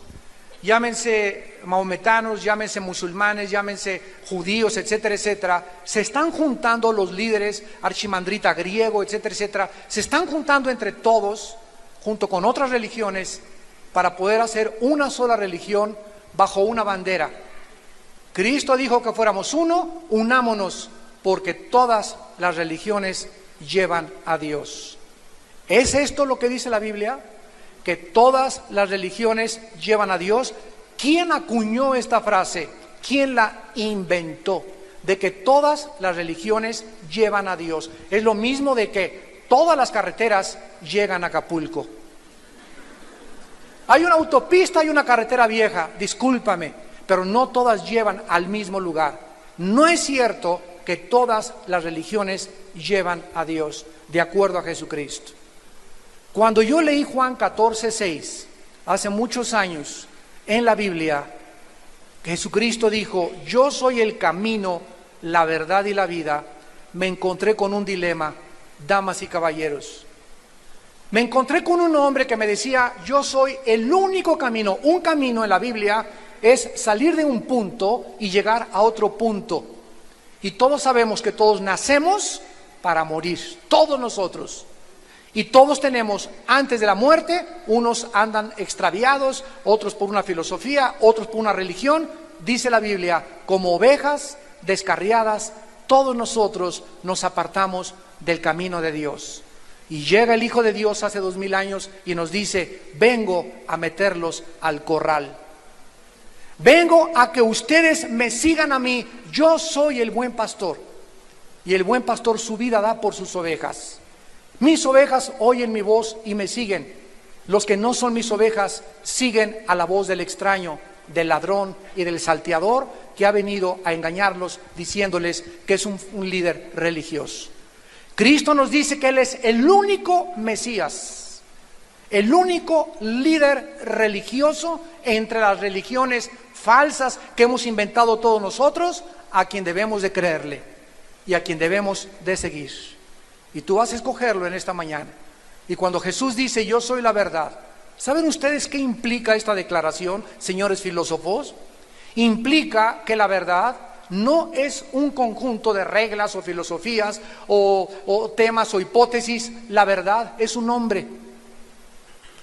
llámense mahometanos, llámense musulmanes, llámense judíos, etcétera, etcétera, se están juntando los líderes, archimandrita griego, etcétera, etcétera, se están juntando entre todos, junto con otras religiones, para poder hacer una sola religión bajo una bandera. Cristo dijo que fuéramos uno, unámonos, porque todas las religiones llevan a Dios. ¿Es esto lo que dice la Biblia? Que todas las religiones llevan a Dios. ¿Quién acuñó esta frase? ¿Quién la inventó? De que todas las religiones llevan a Dios. Es lo mismo de que todas las carreteras llegan a Acapulco. Hay una autopista y una carretera vieja, discúlpame, pero no todas llevan al mismo lugar. No es cierto que todas las religiones llevan a Dios, de acuerdo a Jesucristo. Cuando yo leí Juan 14:6, hace muchos años, en la Biblia, Jesucristo dijo, yo soy el camino, la verdad y la vida, me encontré con un dilema, damas y caballeros. Me encontré con un hombre que me decía, yo soy el único camino. Un camino en la Biblia es salir de un punto y llegar a otro punto. Y todos sabemos que todos nacemos para morir, todos nosotros. Y todos tenemos, antes de la muerte, unos andan extraviados, otros por una filosofía, otros por una religión. Dice la Biblia, como ovejas descarriadas, todos nosotros nos apartamos del camino de Dios. Y llega el Hijo de Dios hace 2000 años y nos dice, vengo a meterlos al corral. Vengo a que ustedes me sigan a mí, yo soy el buen pastor. Y el buen pastor su vida da por sus ovejas. Mis ovejas oyen mi voz y me siguen. Los que no son mis ovejas siguen a la voz del extraño, del ladrón y del salteador que ha venido a engañarlos diciéndoles que es un líder religioso. Cristo nos dice que Él es el único Mesías, el único líder religioso entre las religiones falsas que hemos inventado todos nosotros, a quien debemos de creerle y a quien debemos de seguir. Y tú vas a escogerlo en esta mañana. Y cuando Jesús dice, yo soy la verdad, ¿saben ustedes qué implica esta declaración, señores filósofos? Implica que la verdad no es un conjunto de reglas o filosofías o temas o hipótesis. La verdad es un hombre.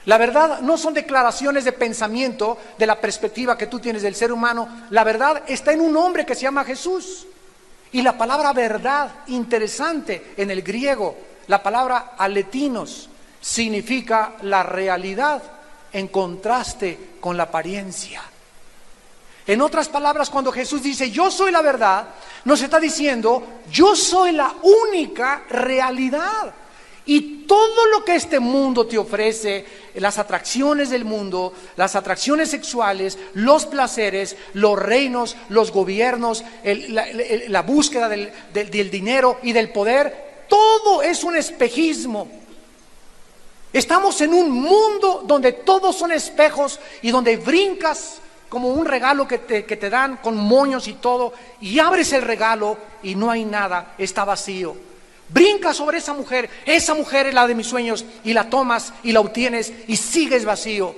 La verdad no son declaraciones de pensamiento de la perspectiva que tú tienes del ser humano. La verdad está en un hombre que se llama Jesús. Y la palabra verdad, interesante en el griego, la palabra aletinos, significa la realidad en contraste con la apariencia. En otras palabras, cuando Jesús dice yo soy la verdad, nos está diciendo yo soy la única realidad. Y todo lo que este mundo te ofrece, las atracciones del mundo, las atracciones sexuales, los placeres, los reinos, los gobiernos, la búsqueda del dinero y del poder, todo es un espejismo. Estamos en un mundo donde todos son espejos y donde brincas como un regalo que te dan con moños y todo, y abres el regalo y no hay nada, está vacío. Brincas sobre esa mujer es la de mis sueños, y la tomas y la obtienes y sigues vacío.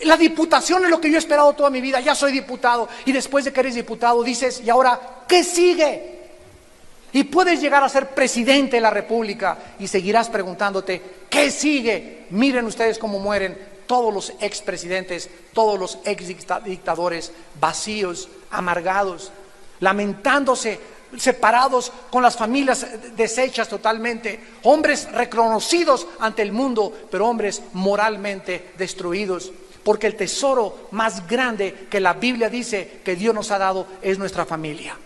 La diputación es lo que yo he esperado toda mi vida, ya soy diputado, y después de que eres diputado dices, ¿y ahora qué sigue? Y puedes llegar a ser presidente de la República y seguirás preguntándote, ¿qué sigue? Miren ustedes cómo mueren todos los expresidentes, todos los exdictadores, vacíos, amargados, lamentándose, separados, con las familias deshechas totalmente, hombres reconocidos ante el mundo, pero hombres moralmente destruidos, porque el tesoro más grande que la Biblia dice que Dios nos ha dado es nuestra familia.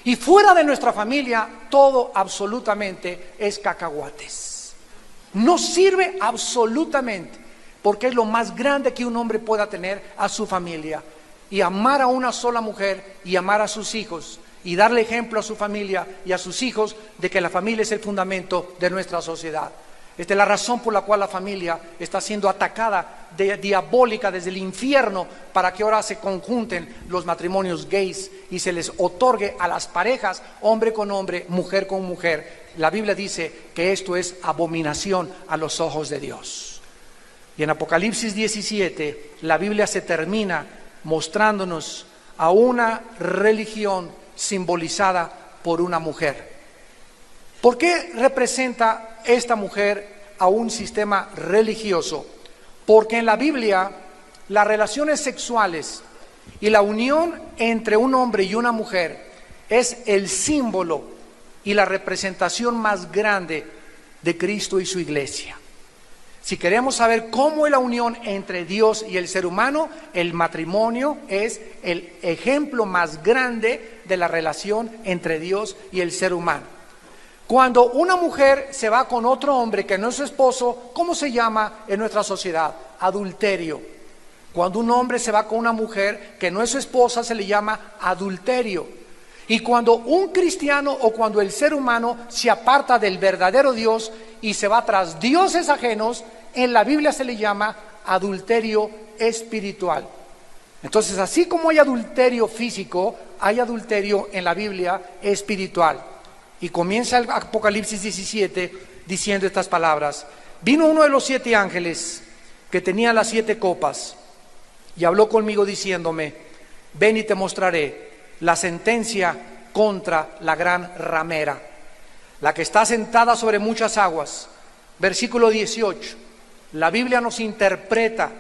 Y fuera de nuestra familia, todo absolutamente es cacahuates. No sirve absolutamente, porque es lo más grande que un hombre pueda tener, a su familia. Y amar a una sola mujer y amar a sus hijos y darle ejemplo a su familia y a sus hijos de que la familia es el fundamento de nuestra sociedad. Esta es la razón por la cual la familia está siendo atacada diabólica desde el infierno, para que ahora se conjunten los matrimonios gays y se les otorgue a las parejas hombre con hombre, mujer con mujer. La Biblia dice que esto es abominación a los ojos de Dios. Y en Apocalipsis 17 la Biblia se termina mostrándonos a una religión simbolizada por una mujer. ¿Por qué representa esta mujer a un sistema religioso? Porque en la Biblia las relaciones sexuales y la unión entre un hombre y una mujer es el símbolo y la representación más grande de Cristo y su iglesia. Si queremos saber cómo es la unión entre Dios y el ser humano, el matrimonio es el ejemplo más grande de la relación entre Dios y el ser humano. Cuando una mujer se va con otro hombre que no es su esposo, ¿cómo se llama en nuestra sociedad? Adulterio. Cuando un hombre se va con una mujer que no es su esposa, se le llama adulterio. Y cuando un cristiano o cuando el ser humano se aparta del verdadero Dios y se va tras dioses ajenos, en la Biblia se le llama adulterio espiritual. Entonces, así como hay adulterio físico, hay adulterio en la Biblia espiritual. Y comienza el Apocalipsis 17 diciendo estas palabras: vino uno de los 7 ángeles que tenía las 7 copas y habló conmigo diciéndome: ven y te mostraré la sentencia contra la gran ramera, la que está sentada sobre muchas aguas. Versículo 18, la Biblia nos interpreta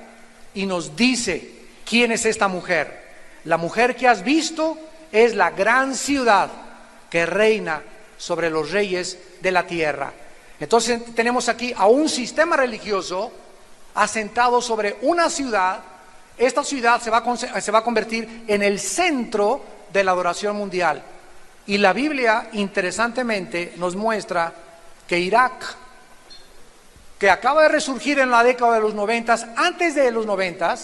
y nos dice quién es esta mujer. La mujer que has visto es la gran ciudad que reina sobre los reyes de la tierra. Entonces tenemos aquí a un sistema religioso asentado sobre una ciudad. Esta ciudad se va a convertir en el centro de la adoración mundial. Y la Biblia, interesantemente, nos muestra que Irak, que acaba de resurgir en la década de los 90, antes de los 90,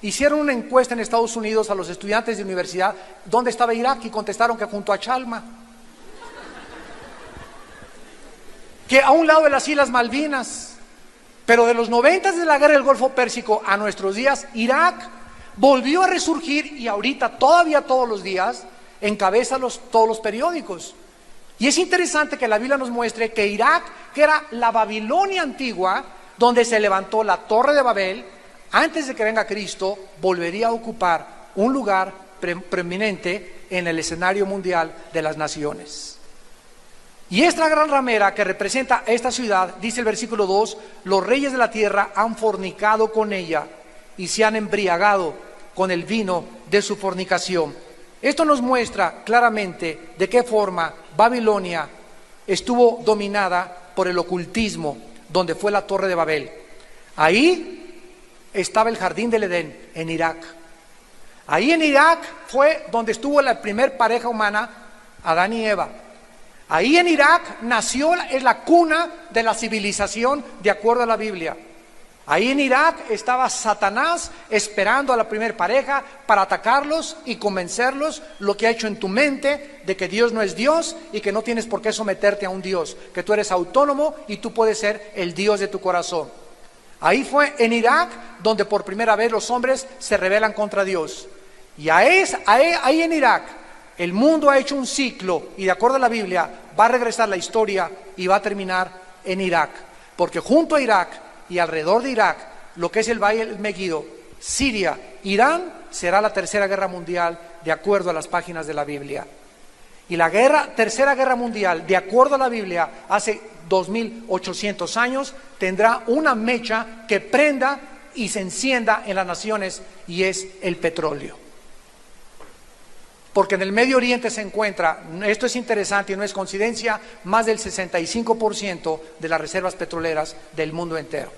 hicieron una encuesta en Estados Unidos a los estudiantes de universidad, ¿dónde estaba Irak? Y contestaron que junto a Chalma, que a un lado de las Islas Malvinas. Pero de los 90, de la guerra del Golfo Pérsico a nuestros días, Irak volvió a resurgir y ahorita todavía todos los días encabeza todos los periódicos. Y es interesante que la Biblia nos muestre que Irak, que era la Babilonia antigua, donde se levantó la Torre de Babel, antes de que venga Cristo, volvería a ocupar un lugar preeminente en el escenario mundial de las naciones. Y esta gran ramera que representa esta ciudad, dice el versículo 2, los reyes de la tierra han fornicado con ella y se han embriagado con el vino de su fornicación. Esto nos muestra claramente de qué forma Babilonia estuvo dominada por el ocultismo donde fue la Torre de Babel. Ahí estaba el Jardín del Edén, en Irak. Ahí en Irak fue donde estuvo la primer pareja humana, Adán y Eva. Ahí en Irak nació, es la cuna de la civilización de acuerdo a la Biblia. Ahí en Irak estaba Satanás esperando a la primer pareja para atacarlos y convencerlos, lo que ha hecho en tu mente de que Dios no es Dios y que no tienes por qué someterte a un Dios, que tú eres autónomo y tú puedes ser el Dios de tu corazón. Ahí fue en Irak donde por primera vez los hombres se rebelan contra Dios. Y ahí en Irak el mundo ha hecho un ciclo y de acuerdo a la Biblia va a regresar la historia y va a terminar en Irak. Porque junto a Irak y alrededor de Irak, lo que es el Valle del Megiddo, Siria, Irán, será la tercera guerra mundial de acuerdo a las páginas de la Biblia. Y la tercera guerra mundial, de acuerdo a la Biblia, hace 2800 años, tendrá una mecha que prenda y se encienda en las naciones y es el petróleo. Porque en el Medio Oriente se encuentra, esto es interesante y no es coincidencia, más del 65% de las reservas petroleras del mundo entero.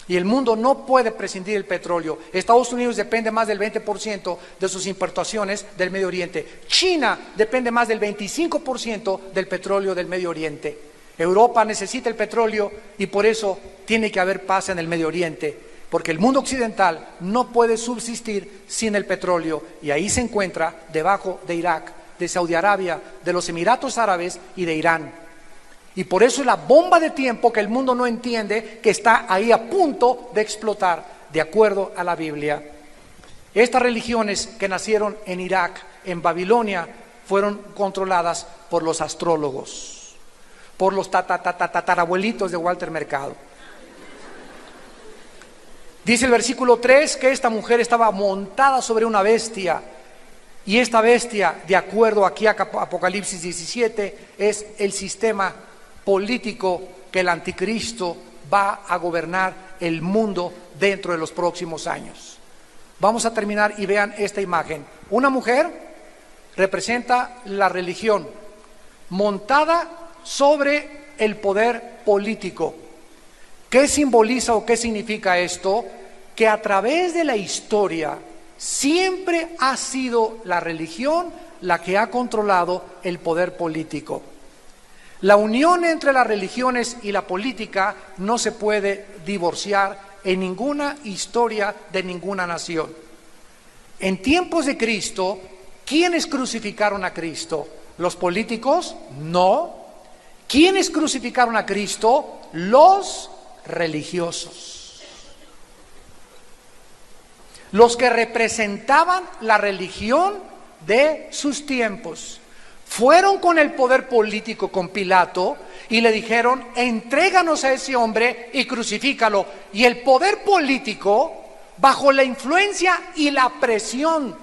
Y el mundo no puede prescindir del petróleo. Estados Unidos depende más del 20% de sus importaciones del Medio Oriente. China depende más del 25% del petróleo del Medio Oriente. Europa necesita el petróleo y por eso tiene que haber paz en el Medio Oriente. Porque el mundo occidental no puede subsistir sin el petróleo y ahí se encuentra debajo de Irak, de Saudi Arabia, de los Emiratos Árabes y de Irán. Y por eso es la bomba de tiempo que el mundo no entiende, que está ahí a punto de explotar, de acuerdo a la Biblia. Estas religiones que nacieron en Irak, en Babilonia, fueron controladas por los astrólogos, por los tatarabuelitos de Walter Mercado. Dice el versículo 3 que esta mujer estaba montada sobre una bestia y esta bestia, de acuerdo aquí a Apocalipsis 17, es el sistema político que el anticristo va a gobernar el mundo dentro de los próximos años. Vamos a terminar y vean esta imagen. Una mujer representa la religión montada sobre el poder político. ¿Qué simboliza o qué significa esto? Que a través de la historia siempre ha sido la religión la que ha controlado el poder político. La unión entre las religiones y la política no se puede divorciar en ninguna historia de ninguna nación. En tiempos de Cristo, ¿quiénes crucificaron a Cristo? ¿Los políticos? No. ¿Quiénes crucificaron a Cristo? Los religiosos, los que representaban la religión de sus tiempos, fueron con el poder político, con Pilato, y le dijeron: entréganos a ese hombre y crucifícalo. Y el poder político, bajo la influencia y la presión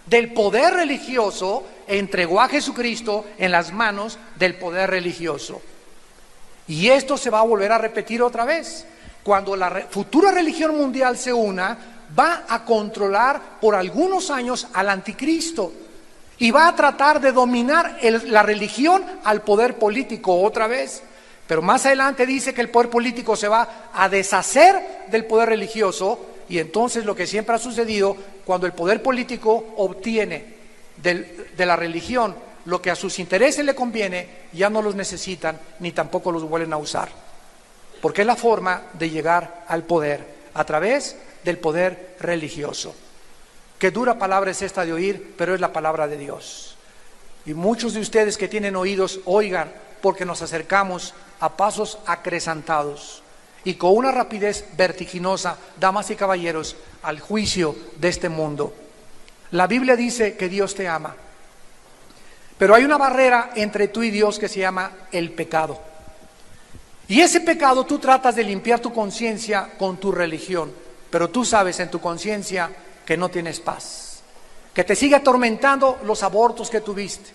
del poder religioso, entregó a Jesucristo en las manos del poder religioso. Y esto se va a volver a repetir otra vez. Cuando la futura religión mundial se una, va a controlar por algunos años al anticristo y va a tratar de dominar la religión al poder político otra vez. Pero más adelante dice que el poder político se va a deshacer del poder religioso y entonces lo que siempre ha sucedido, cuando el poder político obtiene de la religión lo que a sus intereses le conviene, ya no los necesitan ni tampoco los vuelven a usar. Porque es la forma de llegar al poder, a través del poder religioso. Qué dura palabra es esta de oír, pero es la palabra de Dios. Y muchos de ustedes que tienen oídos, oigan, porque nos acercamos a pasos acrecentados y con una rapidez vertiginosa, damas y caballeros, al juicio de este mundo. La Biblia dice que Dios te ama. Pero hay una barrera entre tú y Dios que se llama el pecado. Y ese pecado tú tratas de limpiar tu conciencia con tu religión, pero tú sabes en tu conciencia que no tienes paz, que te sigue atormentando los abortos que tuviste.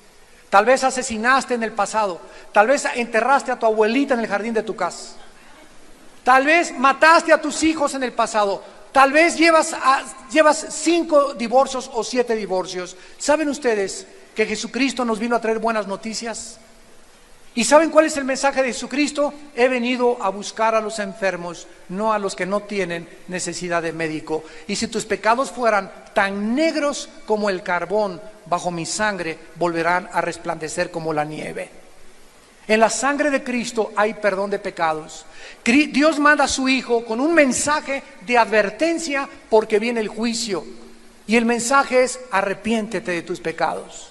Tal vez asesinaste en el pasado, tal vez enterraste a tu abuelita en el jardín de tu casa, tal vez mataste a tus hijos en el pasado, tal vez llevas 5 divorcios o 7 divorcios. ¿Saben ustedes que Jesucristo nos vino a traer buenas noticias? ¿Y saben cuál es el mensaje de Jesucristo? He venido a buscar a los enfermos, no a los que no tienen necesidad de médico. Y si tus pecados fueran tan negros como el carbón, bajo mi sangre volverán a resplandecer como la nieve. En la sangre de Cristo hay perdón de pecados. Dios manda a su Hijo con un mensaje de advertencia porque viene el juicio. Y el mensaje es: arrepiéntete de tus pecados.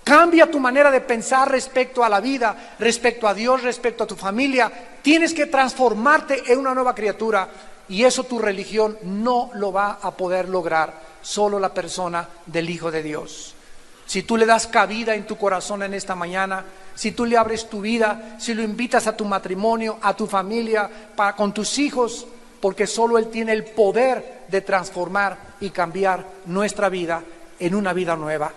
Cambia tu manera de pensar respecto a la vida, respecto a Dios, respecto a tu familia. Tienes que transformarte en una nueva criatura, y eso tu religión no lo va a poder lograr, solo la persona del Hijo de Dios. Si tú le das cabida en tu corazón en esta mañana, si tú le abres tu vida, si lo invitas a tu matrimonio, a tu familia, con tus hijos, porque solo Él tiene el poder de transformar y cambiar nuestra vida en una vida nueva.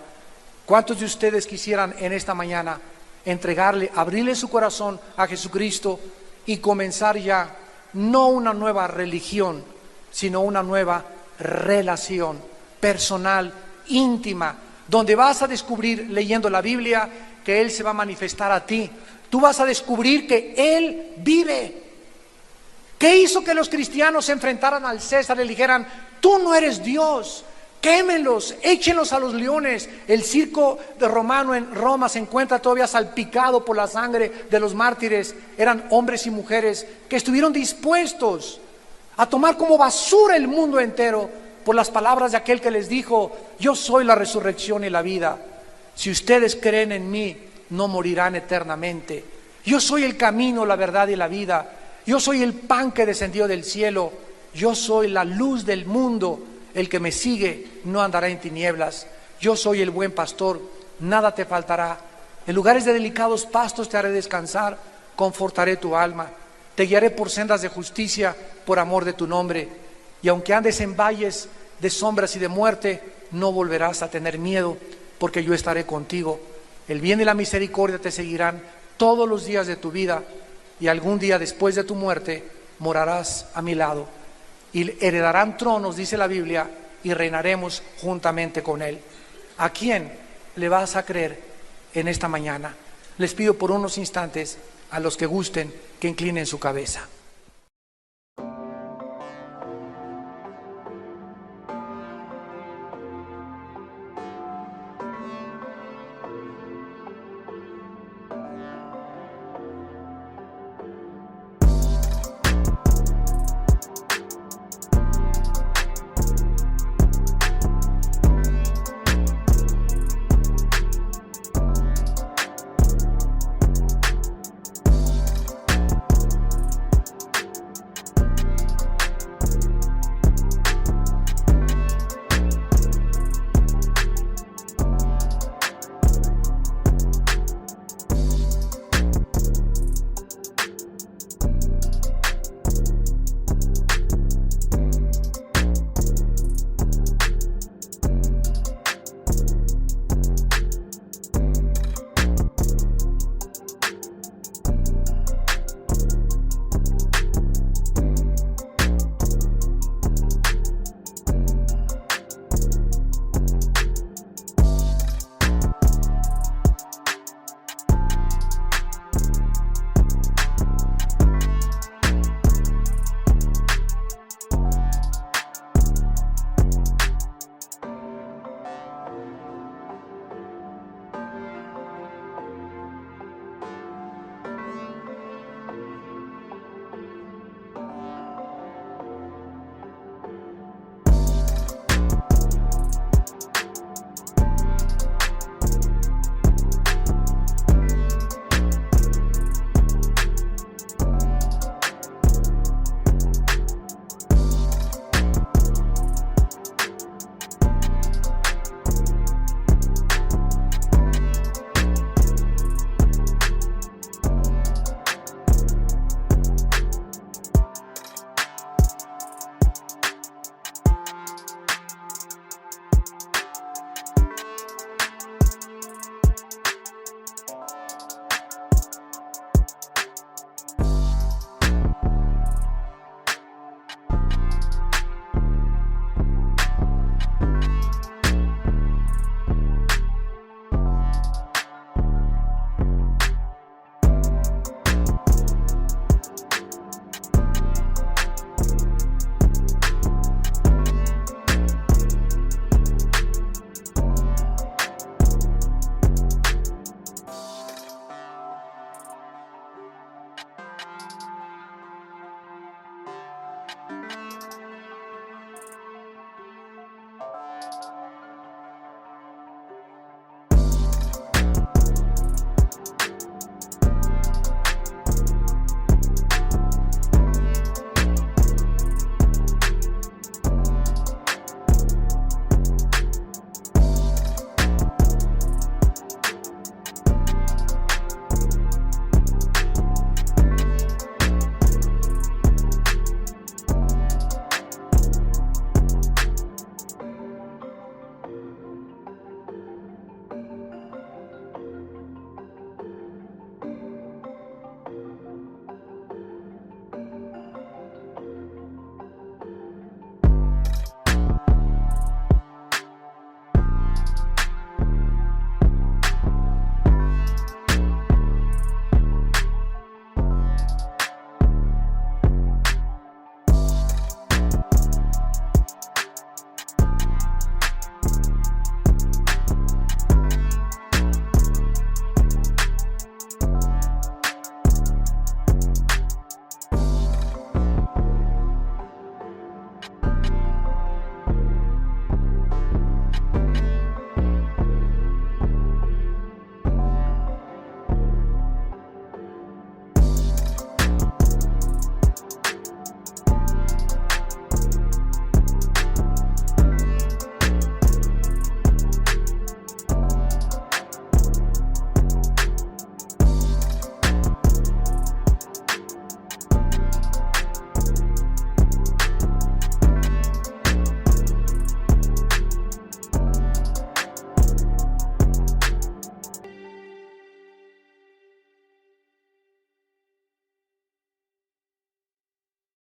¿Cuántos de ustedes quisieran en esta mañana entregarle, abrirle su corazón a Jesucristo y comenzar ya no una nueva religión, sino una nueva relación personal, íntima, donde vas a descubrir, leyendo la Biblia, que Él se va a manifestar a ti? Tú vas a descubrir que Él vive. ¿Qué hizo que los cristianos se enfrentaran al César y le dijeran: tú no eres Dios? Quémenlos, échenlos a los leones. El circo de romano en Roma se encuentra todavía salpicado por la sangre de los mártires. Eran hombres y mujeres que estuvieron dispuestos a tomar como basura el mundo entero por las palabras de aquel que les dijo: yo soy la resurrección y la vida. Si ustedes creen en mí, no morirán eternamente. Yo soy el camino, la verdad y la vida. Yo soy el pan que descendió del cielo. Yo soy la luz del mundo. El que me sigue no andará en tinieblas. Yo soy el buen pastor, nada te faltará. En lugares de delicados pastos te haré descansar, confortaré tu alma. Te guiaré por sendas de justicia, por amor de tu nombre. Y aunque andes en valles de sombras y de muerte, no volverás a tener miedo, porque yo estaré contigo. El bien y la misericordia te seguirán todos los días de tu vida, y algún día después de tu muerte morarás a mi lado. Y heredarán tronos, dice la Biblia, y reinaremos juntamente con Él. ¿A quién le vas a creer en esta mañana? Les pido por unos instantes a los que gusten que inclinen su cabeza.